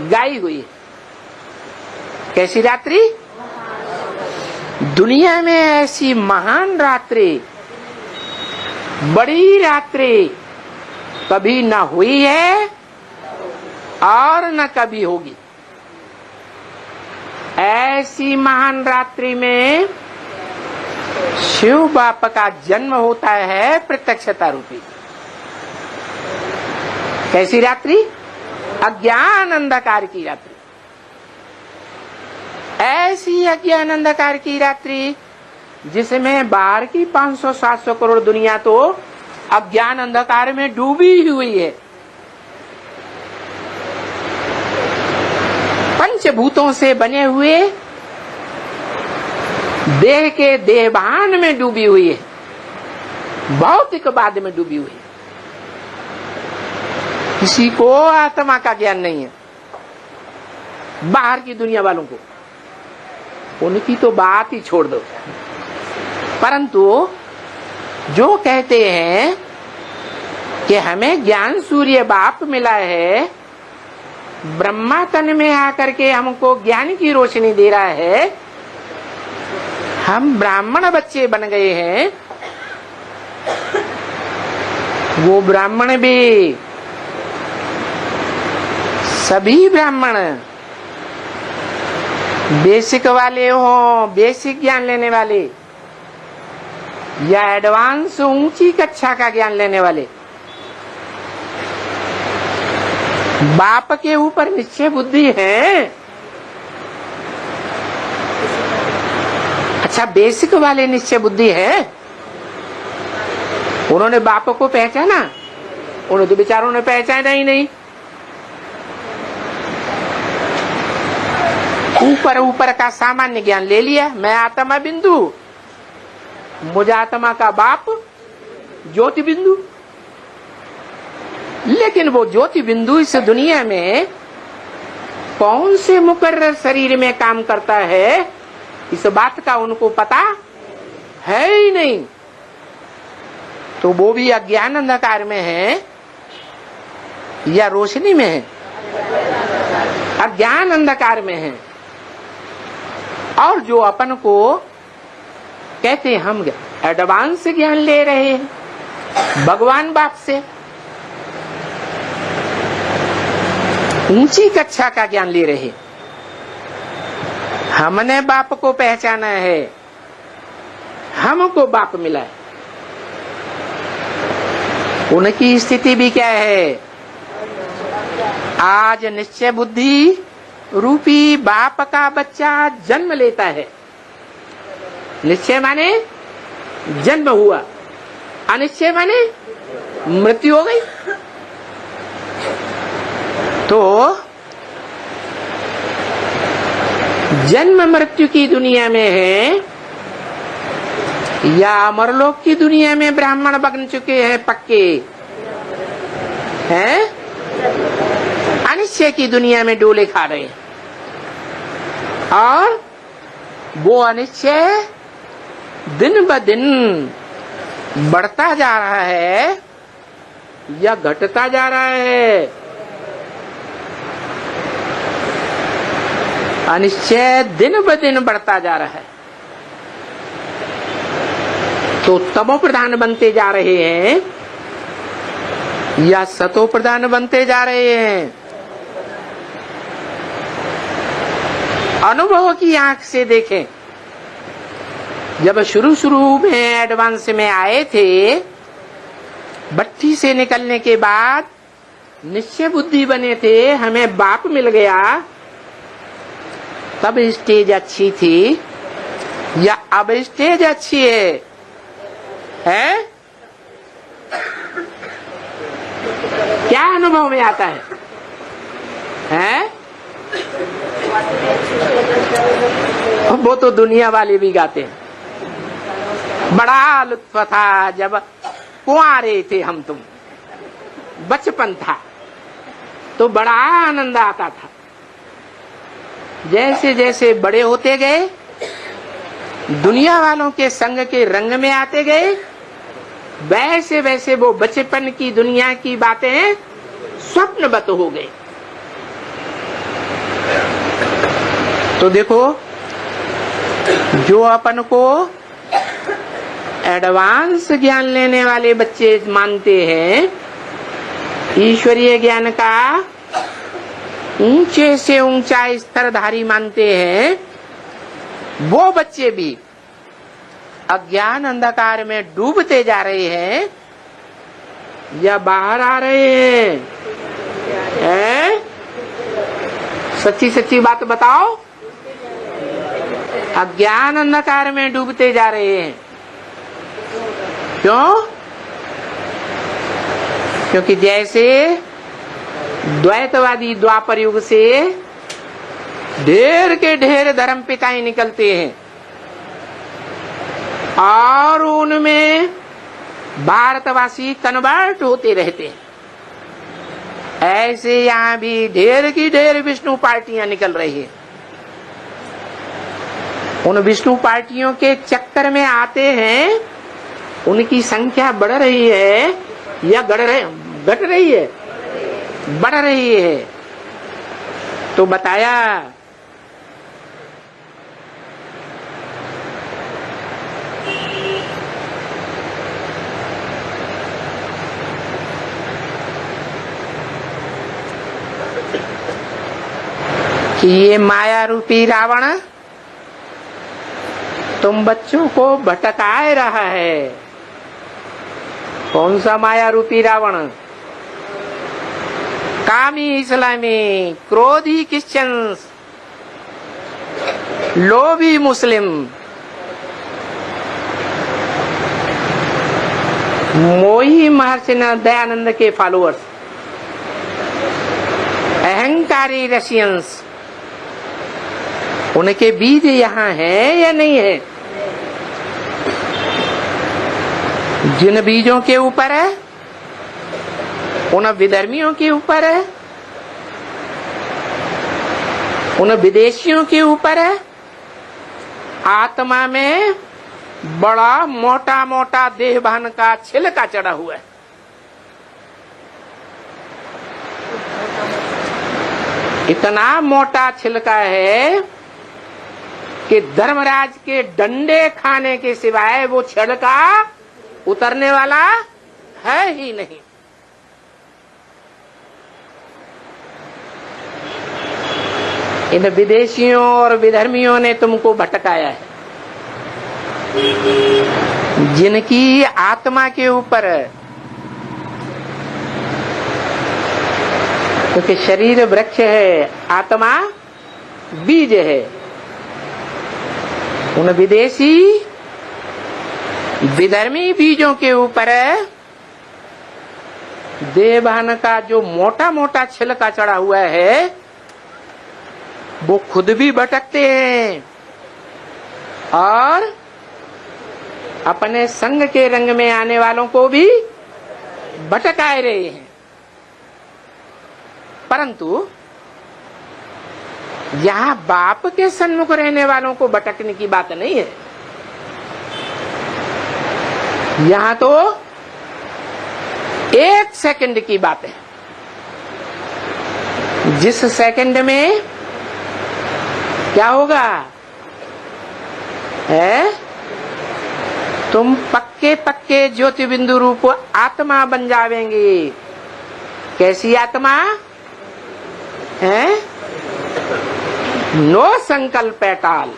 गाई हुई। कैसी रात्रि? दुनिया में ऐसी महान रात्रि, बड़ी रात्रि कभी न हुई है और न कभी होगी। ऐसी महान रात्रि में शिव बाप का जन्म होता है प्रत्यक्षता रूपी। कैसी रात्रि? अज्ञान अंधकार की रात्रि। ऐसी अज्ञान अंधकार की रात्रि जिसमें बाहर की 500-700 करोड़ दुनिया तो अज्ञान अंधकार में डूबी हुई है। पंचभूतों से बने हुए देह के देहभान में डूबी हुई है, भौतिकवाद में डूबी हुई है। किसी को आत्मा का ज्ञान नहीं है। बाहर की दुनिया वालों को, उनकी तो बात ही छोड़ दो। परंतु जो कहते हैं कि हमें ज्ञान सूर्य बाप मिला है, ब्रह्मा तन में आकर के हमको ज्ञान की रोशनी दे रहा है, हम ब्राह्मण बच्चे बन गए हैं, वो ब्राह्मण भी सभी ब्राह्मण बेसिक वाले हो, बेसिक ज्ञान लेने वाले, या एडवांस ऊंची कक्षा का ज्ञान लेने वाले, बाप के ऊपर निश्चय बुद्धि है। अच्छा, बेसिक वाले निश्चय बुद्धि है, उन्होंने बाप को पहचाना? उन्होंने तो बेचारों ने पहचाना ही नहीं। ऊपर ऊपर का सामान्य ज्ञान ले लिया, मैं आत्मा बिंदु, मुझे आत्मा का बाप ज्योति बिंदु। लेकिन वो ज्योति बिंदु इस दुनिया में कौन से मुकर्रर शरीर में काम करता है, इस बात का उनको पता है ही नहीं। तो वो भी अज्ञान अंधकार में है या रोशनी में है? अज्ञान अंधकार में है। और जो अपन को कहते हैं हम एडवांस ज्ञान ले रहे हैं भगवान बाप से, ऊंची कक्षा का ज्ञान ले रहे, हमने बाप को पहचाना है, हमको बाप मिला है। उनकी स्थिति भी क्या है? आज निश्चय बुद्धि रूपी बाप का बच्चा जन्म लेता है। निश्चय माने जन्म हुआ, अनिश्चय माने मृत्यु हो गई। तो जन्म मृत्यु की दुनिया में है या अमरलोक की दुनिया में ब्राह्मण बन चुके हैं पक्के हैं, अनिश्चय की दुनिया में डोले खा रहे हैं। और वो अनिश्चय दिन ब दिन बढ़ता जा रहा है या घटता जा रहा है? अनिश्चय दिन ब दिन बढ़ता जा रहा है। तो तमो प्रधान बनते जा रहे हैं या सतो प्रधान बनते जा रहे हैं? अनुभव की आंख से देखें। जब शुरू में एडवांस में आए थे, भट्टी से निकलने के बाद निश्चय बुद्धि बने थे, हमें बाप मिल गया, तब स्टेज अच्छी थी या अब स्टेज अच्छी है? क्या अनुभव में आता है? वो तो दुनिया वाले भी गाते हैं। बड़ा लुत्फ था जब कुंवारे थे हम तुम, बचपन था तो बड़ा आनंद आता था। जैसे जैसे बड़े होते गए, दुनिया वालों के संग के रंग में आते गए, वैसे वैसे वो बचपन की दुनिया की बातें स्वप्नवत हो गए। तो देखो, जो अपन को एडवांस ज्ञान लेने वाले बच्चे मानते हैं, ईश्वरीय ज्ञान का ऊंचे से ऊंचा स्तरधारी मानते हैं, वो बच्चे भी अज्ञान अंधकार में डूबते जा रहे हैं या बाहर आ रहे हैं? सच्ची सच्ची बात बताओ। अज्ञान अंधकार में डूबते जा रहे हैं। क्यों? क्योंकि जैसे द्वैतवादी द्वापर युग से ढेर के ढेर धर्म पिताएं निकलते हैं और उनमें भारतवासी कन्वर्ट होते रहते हैं, ऐसे यहाँ भी ढेर की ढेर विष्णु पार्टियां निकल रही है। उन विष्णु पार्टियों के चक्कर में आते हैं, उनकी संख्या बढ़ रही है या घट रही है? बढ़ रही है। तो बताया कि ये माया रूपी रावण तुम बच्चों को भटकाए रहा है। कौन सा माया रूपी रावण? कामी इस्लामी, क्रोधी क्रिश्चियंस, लोभी मुस्लिम, मोही महर्षि दयानंद के फॉलोअर्स, अहंकारी रशियंस, उनके बीज यहाँ हैं या नहीं है? जिन बीजों के ऊपर है, उन विधर्मियों के ऊपर है, उन विदेशियों के ऊपर है। आत्मा में बड़ा मोटा मोटा देहभान का छिलका चढ़ा हुआ है। इतना मोटा छिलका है कि धर्मराज के डंडे खाने के सिवाय वो छिलका उतरने वाला है ही नहीं। इन विदेशियों और विधर्मियों ने तुमको भटकाया है। जिनकी आत्मा के ऊपर, क्योंकि शरीर वृक्ष है, आत्मा बीज है, उन विदेशी विधर्मी बीजों के ऊपर देवभान का जो मोटा मोटा छिलका चढ़ा हुआ है, वो खुद भी भटकते हैं और अपने संग के रंग में आने वालों को भी भटकाए रहे हैं। परंतु यहाँ बाप के सन्मुख रहने वालों को भटकने की बात नहीं है। यहाँ तो एक सेकंड की बात है। जिस सेकंड में क्या होगा है, तुम पक्के पक्के ज्योति बिंदु रूप आत्मा बन जावेंगे। कैसी आत्मा है? नो संकल्प एटाल,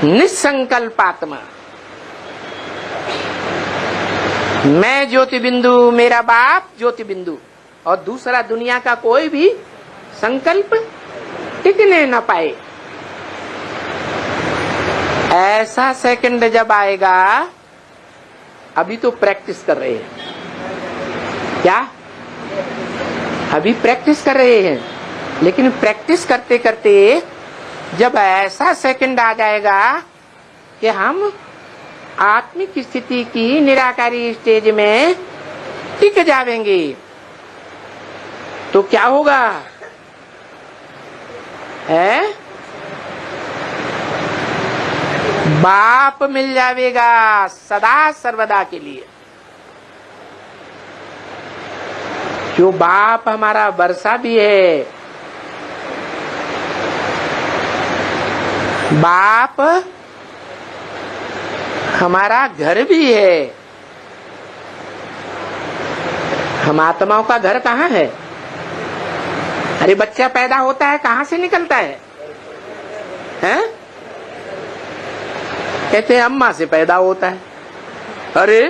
निसंकल्प आत्मा। मैं ज्योति बिंदु, मेरा बाप ज्योति बिंदु, और दूसरा दुनिया का कोई भी संकल्प टिकने न पाए। ऐसा सेकंड जब आएगा, अभी तो प्रैक्टिस कर रहे हैं। क्या? अभी प्रैक्टिस कर रहे हैं, लेकिन प्रैक्टिस करते करते जब ऐसा सेकंड आ जाएगा कि हम आत्मिक स्थिति की निराकारी स्टेज में टिक जाएंगे, तो क्या होगा है? बाप मिल जाएगा सदा सर्वदा के लिए। जो बाप हमारा वर्षा भी है, बाप हमारा घर भी है। हम आत्माओं का घर कहाँ है? अरे बच्चा पैदा होता है, कहाँ से निकलता है? हैं? कहते हैं अम्मा से पैदा होता है। अरे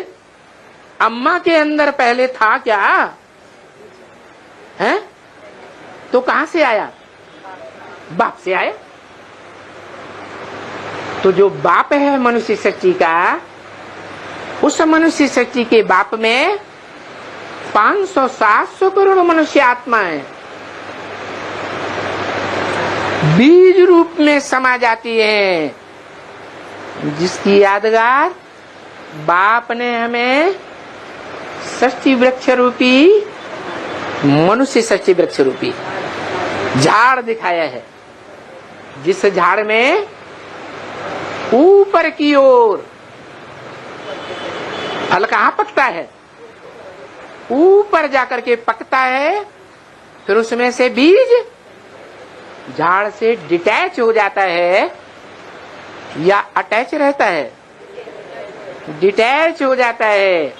अम्मा के अंदर पहले था क्या है? तो कहाँ से आया? बाप से आया। तो जो बाप है मनुष्य सृष्टि का, उस मनुष्य सृष्टि के बाप में 500-700 करोड़ मनुष्य आत्मा है, बीज रूप में समा जाती है, जिसकी यादगार बाप ने हमें सृष्टि वृक्ष रूपी, मनुष्य सृष्टि वृक्ष रूपी झाड़ दिखाया है। जिस झाड़ में ऊपर की ओर फल कहाँ पकता है? ऊपर जाकर के पकता है, फिर उसमें से बीज झाड़ से डिटैच हो जाता है या अटैच रहता है? डिटैच हो जाता है।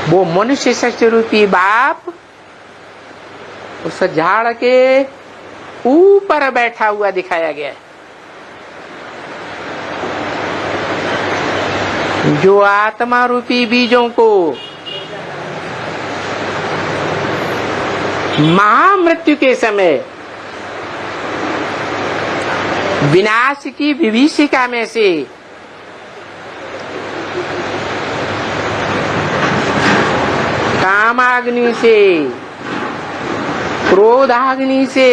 वो मनुष्य सृष्टि रूपी बाप उस झाड़ के ऊपर बैठा हुआ दिखाया गया है। जो आत्मा रूपी बीजों को महामृत्यु के समय विनाश की विभीषिका में से कामाग्नि से, क्रोधाग्नि से,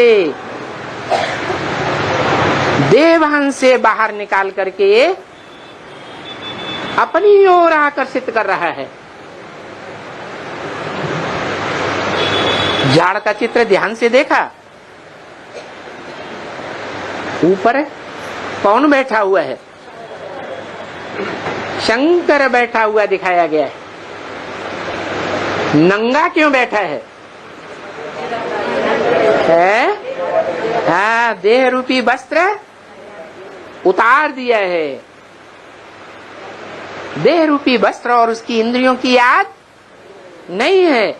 देवान से बाहर निकाल करके अपनी ओर आकर्षित कर रहा है। झाड़ का चित्र ध्यान से देखा, ऊपर कौन बैठा हुआ है? शंकर बैठा हुआ दिखाया गया है। नंगा क्यों बैठा है? हाँ, देह रूपी वस्त्र उतार दिया है। देह रूपी वस्त्र और उसकी इंद्रियों की याद नहीं है।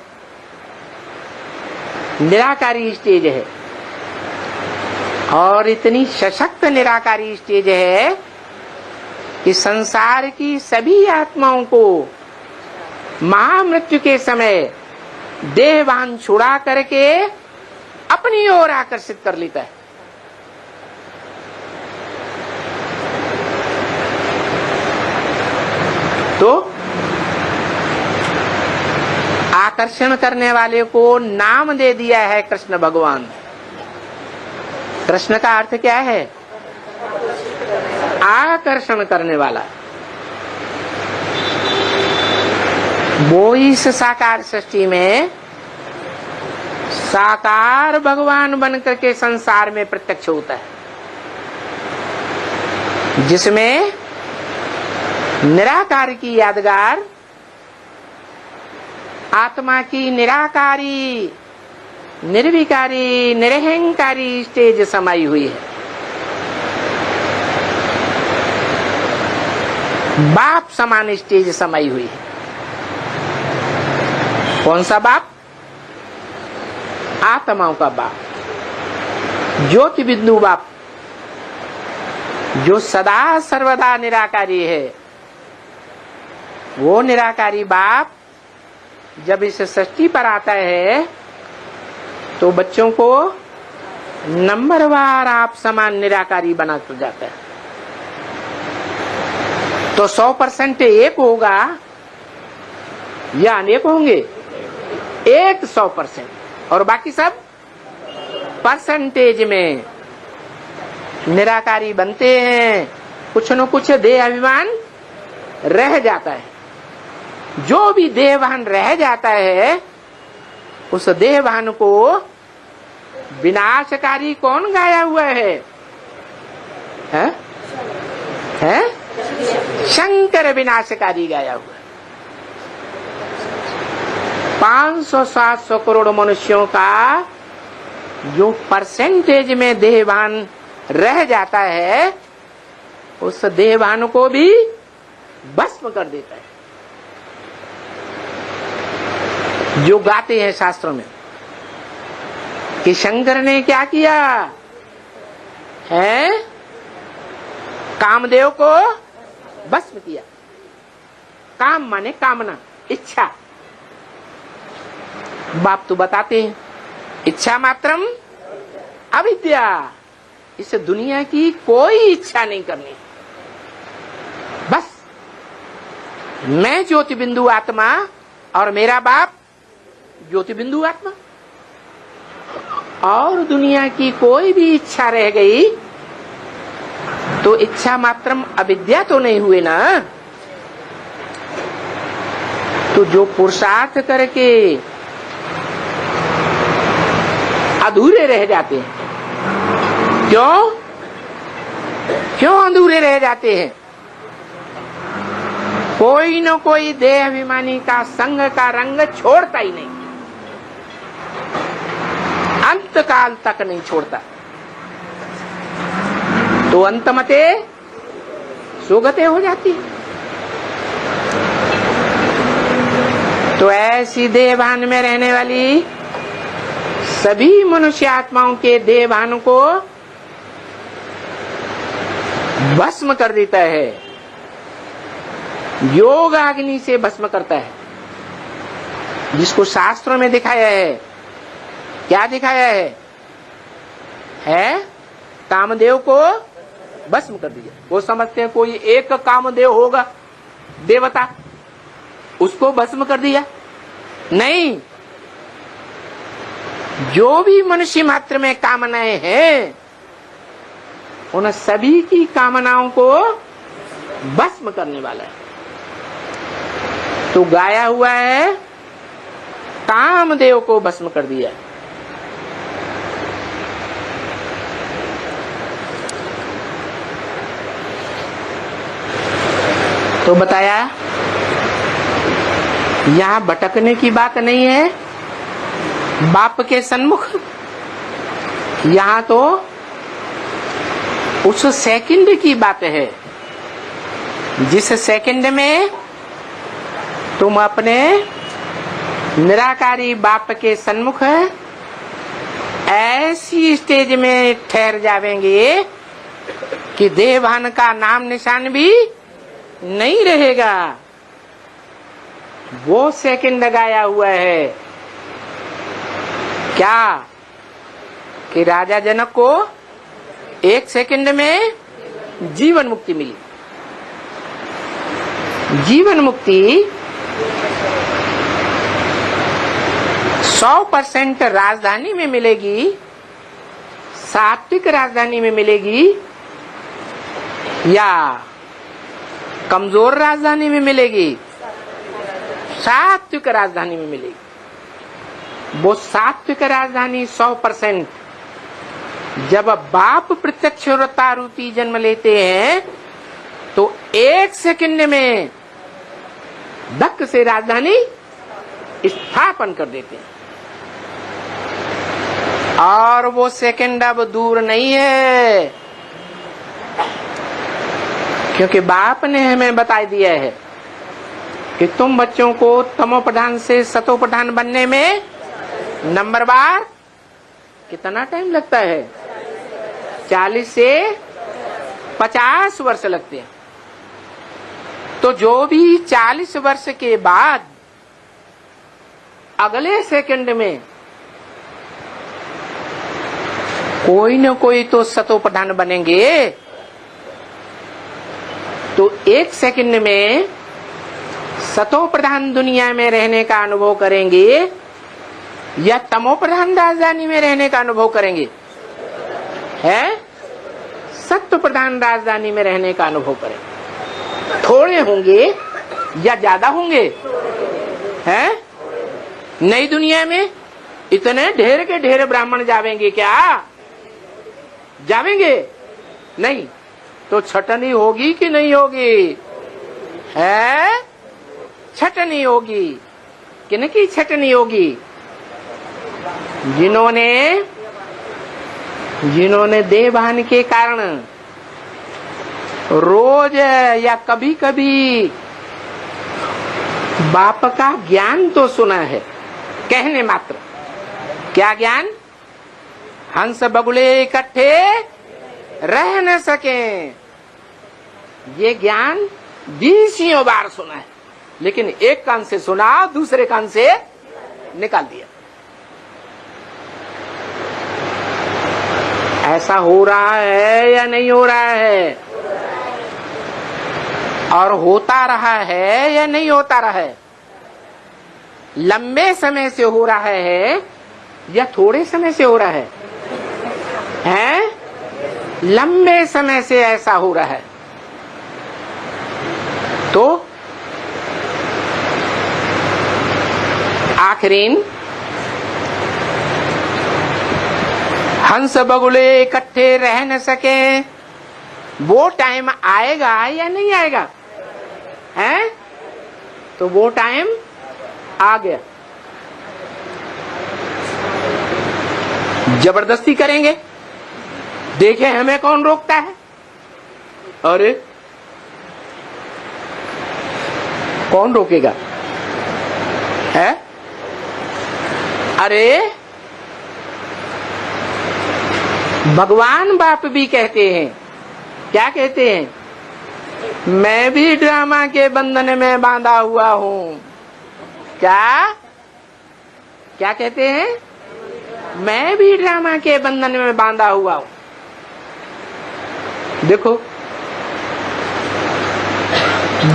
निराकारी स्टेज है और इतनी सशक्त निराकारी स्टेज है कि संसार की सभी आत्माओं को महामृत्यु के समय देहभान छुड़ा करके अपनी ओर आकर्षित कर लेता है। तो आकर्षण करने वाले को नाम दे दिया है कृष्ण भगवान। कृष्ण का अर्थ क्या है? आकर्षण करने वाला। वो इस साकार सृष्टि में साकार भगवान बनकर के संसार में प्रत्यक्ष होता है, जिसमें निराकार की यादगार आत्मा की निराकारी, निर्विकारी, निरहंकारी स्टेज समाई हुई है। बाप समान स्टेज समाई हुई है। कौन सा बाप? आत्माओं का बाप, ज्योति बिंदु बाप, जो सदा सर्वदा निराकारी है। वो निराकारी बाप जब इस सृष्टि पर आता है तो बच्चों को नंबरवार आप समान निराकारी बना कर जाता है। तो 100% एक होगा या अनेक होंगे? एक 100% और बाकी सब परसेंटेज में निराकारी बनते हैं। कुछ न कुछ देह अभिमान रह जाता है। जो भी देहवान रह जाता है उस देहवान को विनाशकारी कौन गाया हुआ है? हैं? शंकर विनाशकारी गाया हुआ है। 500-700 करोड़ मनुष्यों का जो परसेंटेज में देहवान रह जाता है उस देहवान को भी भस्म कर देता है। जो गाते हैं शास्त्रों में कि शंकर ने क्या किया है? कामदेव को भस्म किया। काम माने कामना, इच्छा। बाप तो बताते हैं इच्छा मात्रम अविद्या। इस दुनिया की कोई इच्छा नहीं करनी, बस मैं ज्योति बिंदु आत्मा और मेरा बाप ज्योति बिंदु आत्मा। और दुनिया की कोई भी इच्छा रह गई तो इच्छा मात्रम अविद्या तो नहीं हुए ना। तो जो पुरुषार्थ करके अधूरे रह जाते हैं, क्यों अधूरे रह जाते हैं? कोई न कोई देह अभिमानी का संग का रंग छोड़ता ही नहीं, अंत काल तक नहीं छोड़ता। तो अंतमते सुगते हो जाती है। तो ऐसी देहभान में रहने वाली सभी मनुष्य आत्माओं के देह भान को भस्म कर देता है, योग अग्नि से भस्म करता है, जिसको शास्त्रों में दिखाया है। क्या दिखाया है? कामदेव को भस्म कर दिया। वो समझते हैं कोई एक कामदेव होगा देवता, उसको भस्म कर दिया। नहीं, जो भी मनुष्य मात्र में कामनाएं हैं उन सभी की कामनाओं को भस्म करने वाला है। तो गाया हुआ है कामदेव को भस्म कर दिया। तो बताया यहां भटकने की बात नहीं है बाप के सन्मुख, यहां तो उस सेकंड की बात है जिस सेकंड में तुम अपने निराकारी बाप के सन्मुख ऐसी स्टेज में ठहर जावेंगे कि देवभान का नाम निशान भी नहीं रहेगा। वो सेकंड लगाया हुआ है। क्या कि राजा जनक को एक सेकंड में जीवन मुक्ति मिली। जीवन मुक्ति 100% राजधानी में मिलेगी, सात्विक राजधानी में मिलेगी या कमजोर राजधानी में मिलेगी? सात्विक राजधानी में मिलेगी। वो सात्विक राजधानी 100% जब बाप प्रत्यक्ष रूपी जन्म लेते हैं तो एक सेकंड में धक्क से राजधानी स्थापन कर देते हैं। और वो सेकंड अब दूर नहीं है, क्योंकि बाप ने हमें बता दिया है कि तुम बच्चों को तमोप्रधान से सतोप्रधान बनने में नंबर बार कितना टाइम लगता है? 40 से 50 वर्ष लगते हैं। तो जो भी 40 वर्ष के बाद अगले सेकंड में कोई न कोई तो सतोप्रधान बनेंगे, तो एक सेकंड में सतोप्रधान दुनिया में रहने का अनुभव करेंगे या तमोप्रधान राजधानी में रहने का अनुभव करेंगे? है सत्व प्रधान राजधानी में रहने का अनुभव करेंगे। थोड़े होंगे या ज्यादा होंगे? हैं? नई दुनिया में इतने ढेर के ढेर ब्राह्मण जावेंगे क्या? जावेंगे नहीं। तो छटनी होगी कि नहीं होगी? है छटनी होगी। किनकी छटनी होगी? जिन्होंने देवभान के कारण रोज या कभी कभी बाप का ज्ञान तो सुना है, कहने मात्र। क्या ज्ञान? हंस बगुले इकट्ठे रह न सके, ये ज्ञान 20 बार सुना है, लेकिन एक कान से सुना, दूसरे कान से निकाल दिया। ऐसा हो रहा है या नहीं हो रहा है? और होता रहा है या नहीं होता रहा है? लंबे समय से हो रहा है या थोड़े समय से हो रहा है? हैं? लंबे समय से ऐसा हो रहा है। तो आखिरीन हंस बगुले इकट्ठे रह न सके, वो टाइम आएगा या नहीं आएगा? हैं? तो वो टाइम आ गया। जबरदस्ती करेंगे, देखे हमें कौन रोकता है? अरे कौन रोकेगा? है? अरे भगवान बाप भी कहते हैं, क्या कहते हैं? मैं भी ड्रामा के बंधन में बांधा हुआ हूँ। क्या क्या कहते हैं? मैं भी ड्रामा के बंधन में बांधा हुआ हूँ। देखो,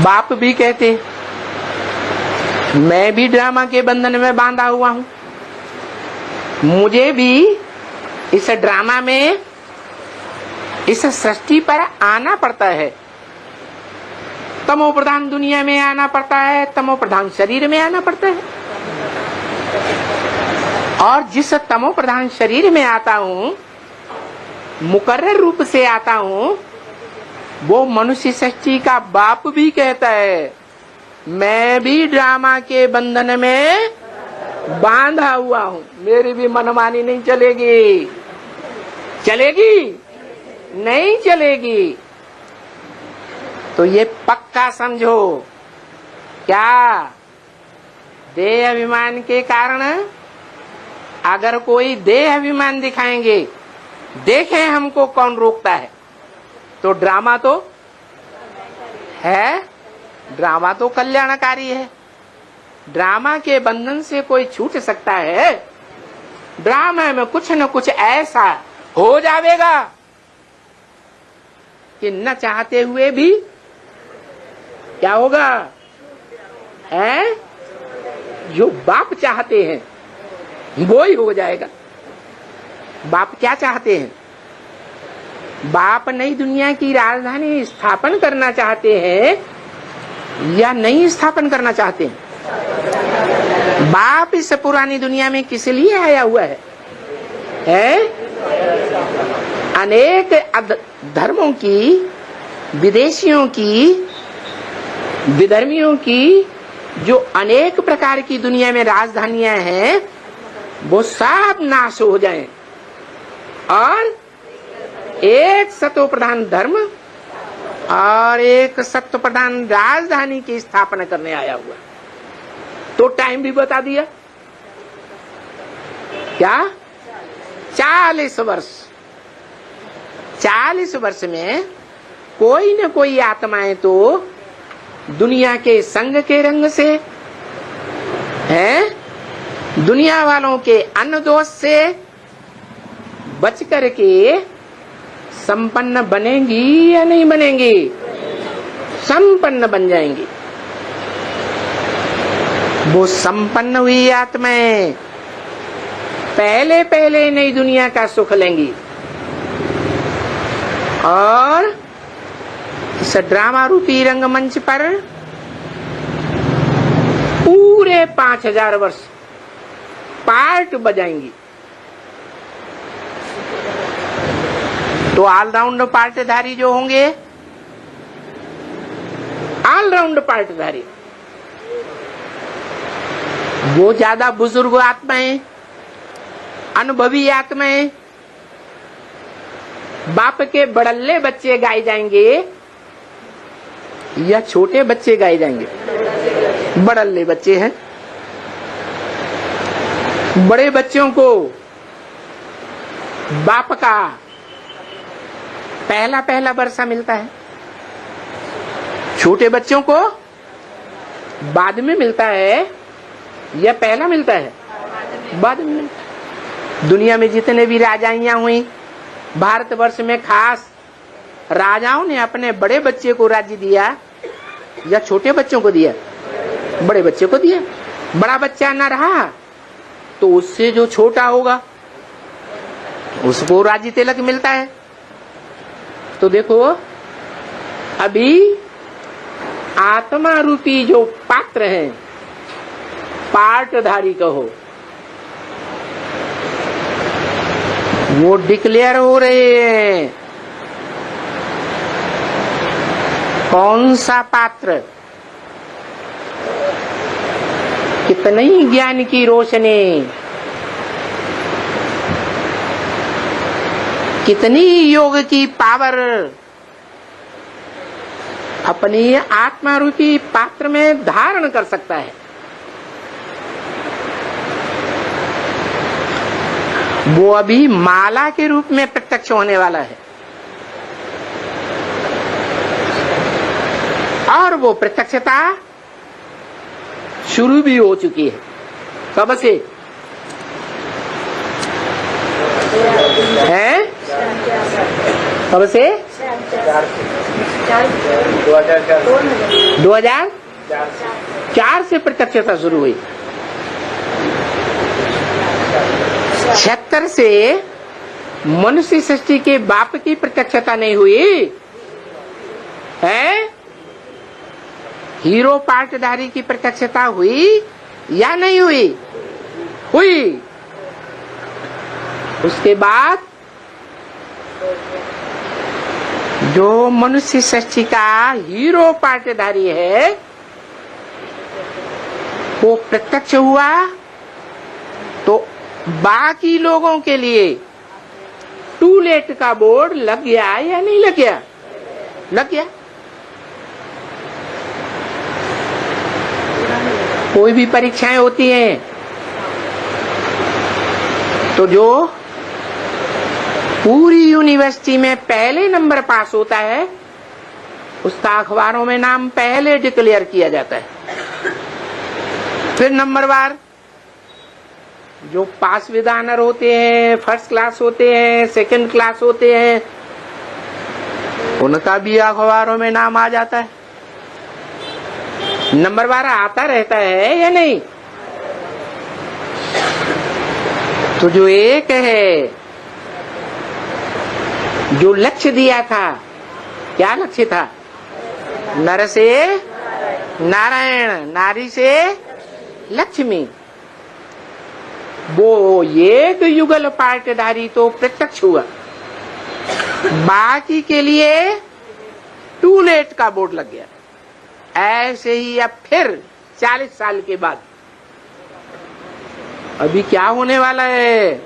बाप भी कहते मैं भी ड्रामा के बंधन में बांधा हुआ हूँ, मुझे भी इस ड्रामा में, इस सृष्टि पर आना पड़ता है। तमो प्रधान दुनिया में आना पड़ता है, तमो प्रधान शरीर में आना पड़ता है। और जिस तमो प्रधान शरीर में आता हूँ, मुकर्रर रूप से आता हूँ, वो मनुष्य सृष्टि का बाप भी कहता है मैं भी ड्रामा के बंधन में बांधा हुआ हूँ, मेरी भी मनमानी नहीं चलेगी। चलेगी? नहीं चलेगी। तो ये पक्का समझो। क्या? देह अभिमान के कारण अगर कोई देह अभिमान दिखाएंगे, देखें हमको कौन रोकता है, तो ड्रामा तो है, ड्रामा तो कल्याणकारी है। ड्रामा के बंधन से कोई छूट सकता है? ड्रामा में कुछ न कुछ ऐसा हो जाएगा कि न चाहते हुए भी क्या होगा, है? जो बाप चाहते हैं वो ही हो जाएगा। बाप क्या चाहते हैं? बाप नई दुनिया की राजधानी स्थापन करना चाहते हैं या नहीं स्थापन करना चाहते हैं? बाप इस पुरानी दुनिया में किस लिए आया हुआ है? अनेक धर्मों की, विदेशियों की, विधर्मियों की जो अनेक प्रकार की दुनिया में राजधानियां हैं, वो सब नाश हो जाएं और एक सत्व प्रधान धर्म और एक सत्व प्रधान राजधानी की स्थापना करने आया हुआ। तो टाइम भी बता दिया, क्या? 40 वर्ष। 40 वर्ष में कोई न कोई आत्माएं तो दुनिया के संग के रंग से, हैं, दुनिया वालों के अन्न दोष से बच करके संपन्न बनेंगी या नहीं बनेंगी? संपन्न बन जाएंगी। वो संपन्न हुई आत्माएं पहले पहले नई दुनिया का सुख लेंगी और इस ड्रामा रूपी रंगमंच पर पूरे 5000 वर्ष पार्ट बजाएंगी। तो ऑलराउंड पार्टधारी जो होंगे, ऑलराउंड पार्टधारी, वो ज्यादा बुजुर्ग आत्माएं, अनुभवी आत्माएं, बाप के बड़ल्ले बच्चे गाए जाएंगे या छोटे बच्चे गाए जाएंगे? बड़ल्ले बच्चे हैं। बड़े बच्चों को बाप का पहला पहला वर्षा मिलता है, छोटे बच्चों को बाद में मिलता है या पहला मिलता है? बाद में मिलता है। दुनिया में जितने भी राजाइयां हुई, भारतवर्ष में खास राजाओं ने अपने बड़े बच्चे को राज्य दिया या छोटे बच्चों को दिया? बड़े बच्चे को दिया। बड़ा बच्चा न रहा तो उससे जो छोटा होगा उसको राज्य तिलक मिलता है। तो देखो, अभी आत्मा रूपी जो पात्र हैं, पार्टधारी कहो, वो डिक्लेयर हो रहे हैं। कौन सा पात्र? कितनी ज्ञान की रोशनी, कितनी योग की पावर अपनी आत्मा रूपी पात्र में धारण कर सकता है। वो अभी माला के रूप में प्रत्यक्ष होने वाला है, और वो प्रत्यक्षता शुरू भी हो चुकी है। कब से है? कब से? 2004 से प्रत्यक्षता शुरू हुई। 76 से मनुष्य सृष्टि के बाप की प्रत्यक्षता नहीं हुई है? हीरो पार्टधारी की प्रत्यक्षता हुई या नहीं हुई? हुई। उसके बाद जो मनुष्य सृष्टि का हीरो पार्टधारी है वो प्रत्यक्ष हुआ, तो बाकी लोगों के लिए टू लेट का बोर्ड लग गया या नहीं लग गया? लग गया। कोई भी परीक्षाएं होती हैं तो जो पूरी यूनिवर्सिटी में पहले नंबर पास होता है उसका अखबारों में नाम पहले डिक्लेयर किया जाता है। फिर नंबरवार जो पास विद ऑनर होते हैं, फर्स्ट क्लास होते हैं, सेकंड क्लास होते हैं, उनका भी अखबारों में नाम आ जाता है। नंबरवार आता रहता है या नहीं? तो जो एक है, जो लक्ष्य दिया था, क्या लक्ष्य था? नर से नारायण, नारी से लक्ष्मी। वो एक युगल पार्टधारी तो प्रत्यक्ष हुआ, बाकी के लिए टू लेट का बोर्ड लग गया। ऐसे ही अब फिर 40 साल के बाद अभी क्या होने वाला है?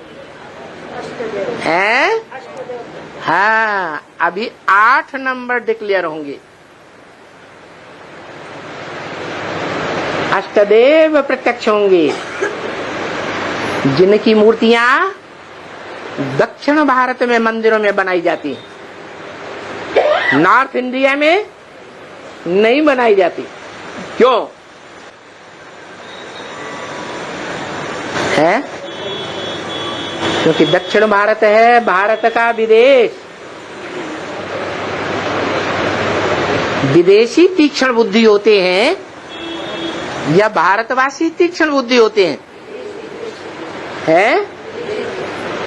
हाँ, अभी 8 नंबर डिक्लेयर होंगे। अष्टदेव प्रत्यक्ष होंगे, जिनकी मूर्तियां दक्षिण भारत में मंदिरों में बनाई जाती हैं, नॉर्थ इंडिया में नहीं बनाई जाती। क्यों है? क्योंकि दक्षिण भारत है भारत का विदेश। विदेशी तीक्ष्ण बुद्धि होते हैं या भारतवासी तीक्ष्ण बुद्धि होते हैं? है?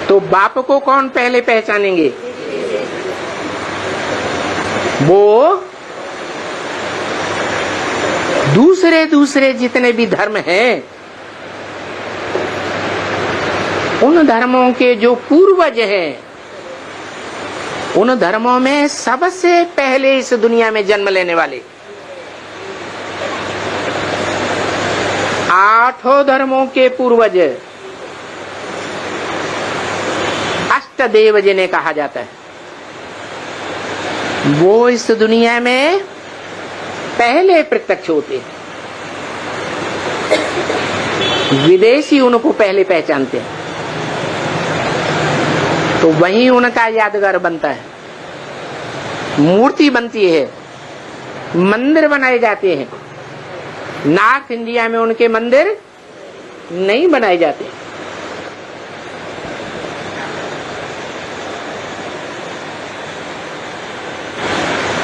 तो बाप को कौन पहले पहचानेंगे? वो दूसरे जितने भी धर्म हैं, उन धर्मों के जो पूर्वज हैं, उन धर्मों में सबसे पहले इस दुनिया में जन्म लेने वाले 8 धर्मों के पूर्वज अष्टदेव जिन्हें कहा जाता है, वो इस दुनिया में पहले प्रत्यक्ष होते हैं। विदेशी उनको पहले पहचानते हैं, तो वहीं उनका यादगार बनता है, मूर्ति बनती है, मंदिर बनाए जाते हैं। नॉर्थ इंडिया में उनके मंदिर नहीं बनाए जाते।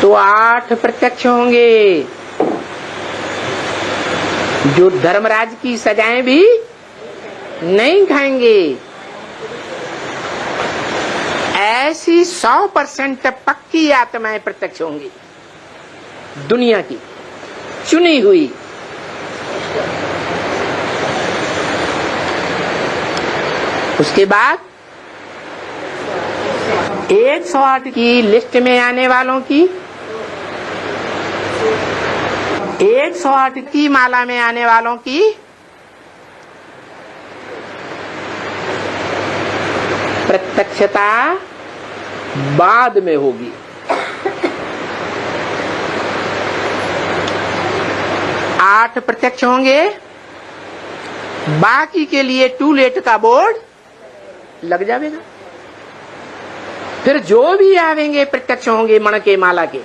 तो 8 प्रत्यक्ष होंगे, जो धर्मराज की सजाएं भी नहीं खाएंगे। ऐसी 100% पक्की आत्माएं प्रत्यक्ष होंगी, दुनिया की चुनी हुई। उसके बाद 108 की लिस्ट में आने वालों की, 108 की माला में आने वालों की प्रत्यक्षता बाद में होगी। आठ प्रत्यक्ष होंगे, बाकी के लिए टू लेट का बोर्ड लग जाएगा। फिर जो भी आवेंगे प्रत्यक्ष होंगे मण के माला के,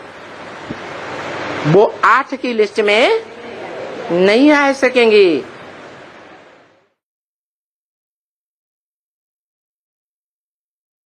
वो 8 की लिस्ट में नहीं आ सकेंगे।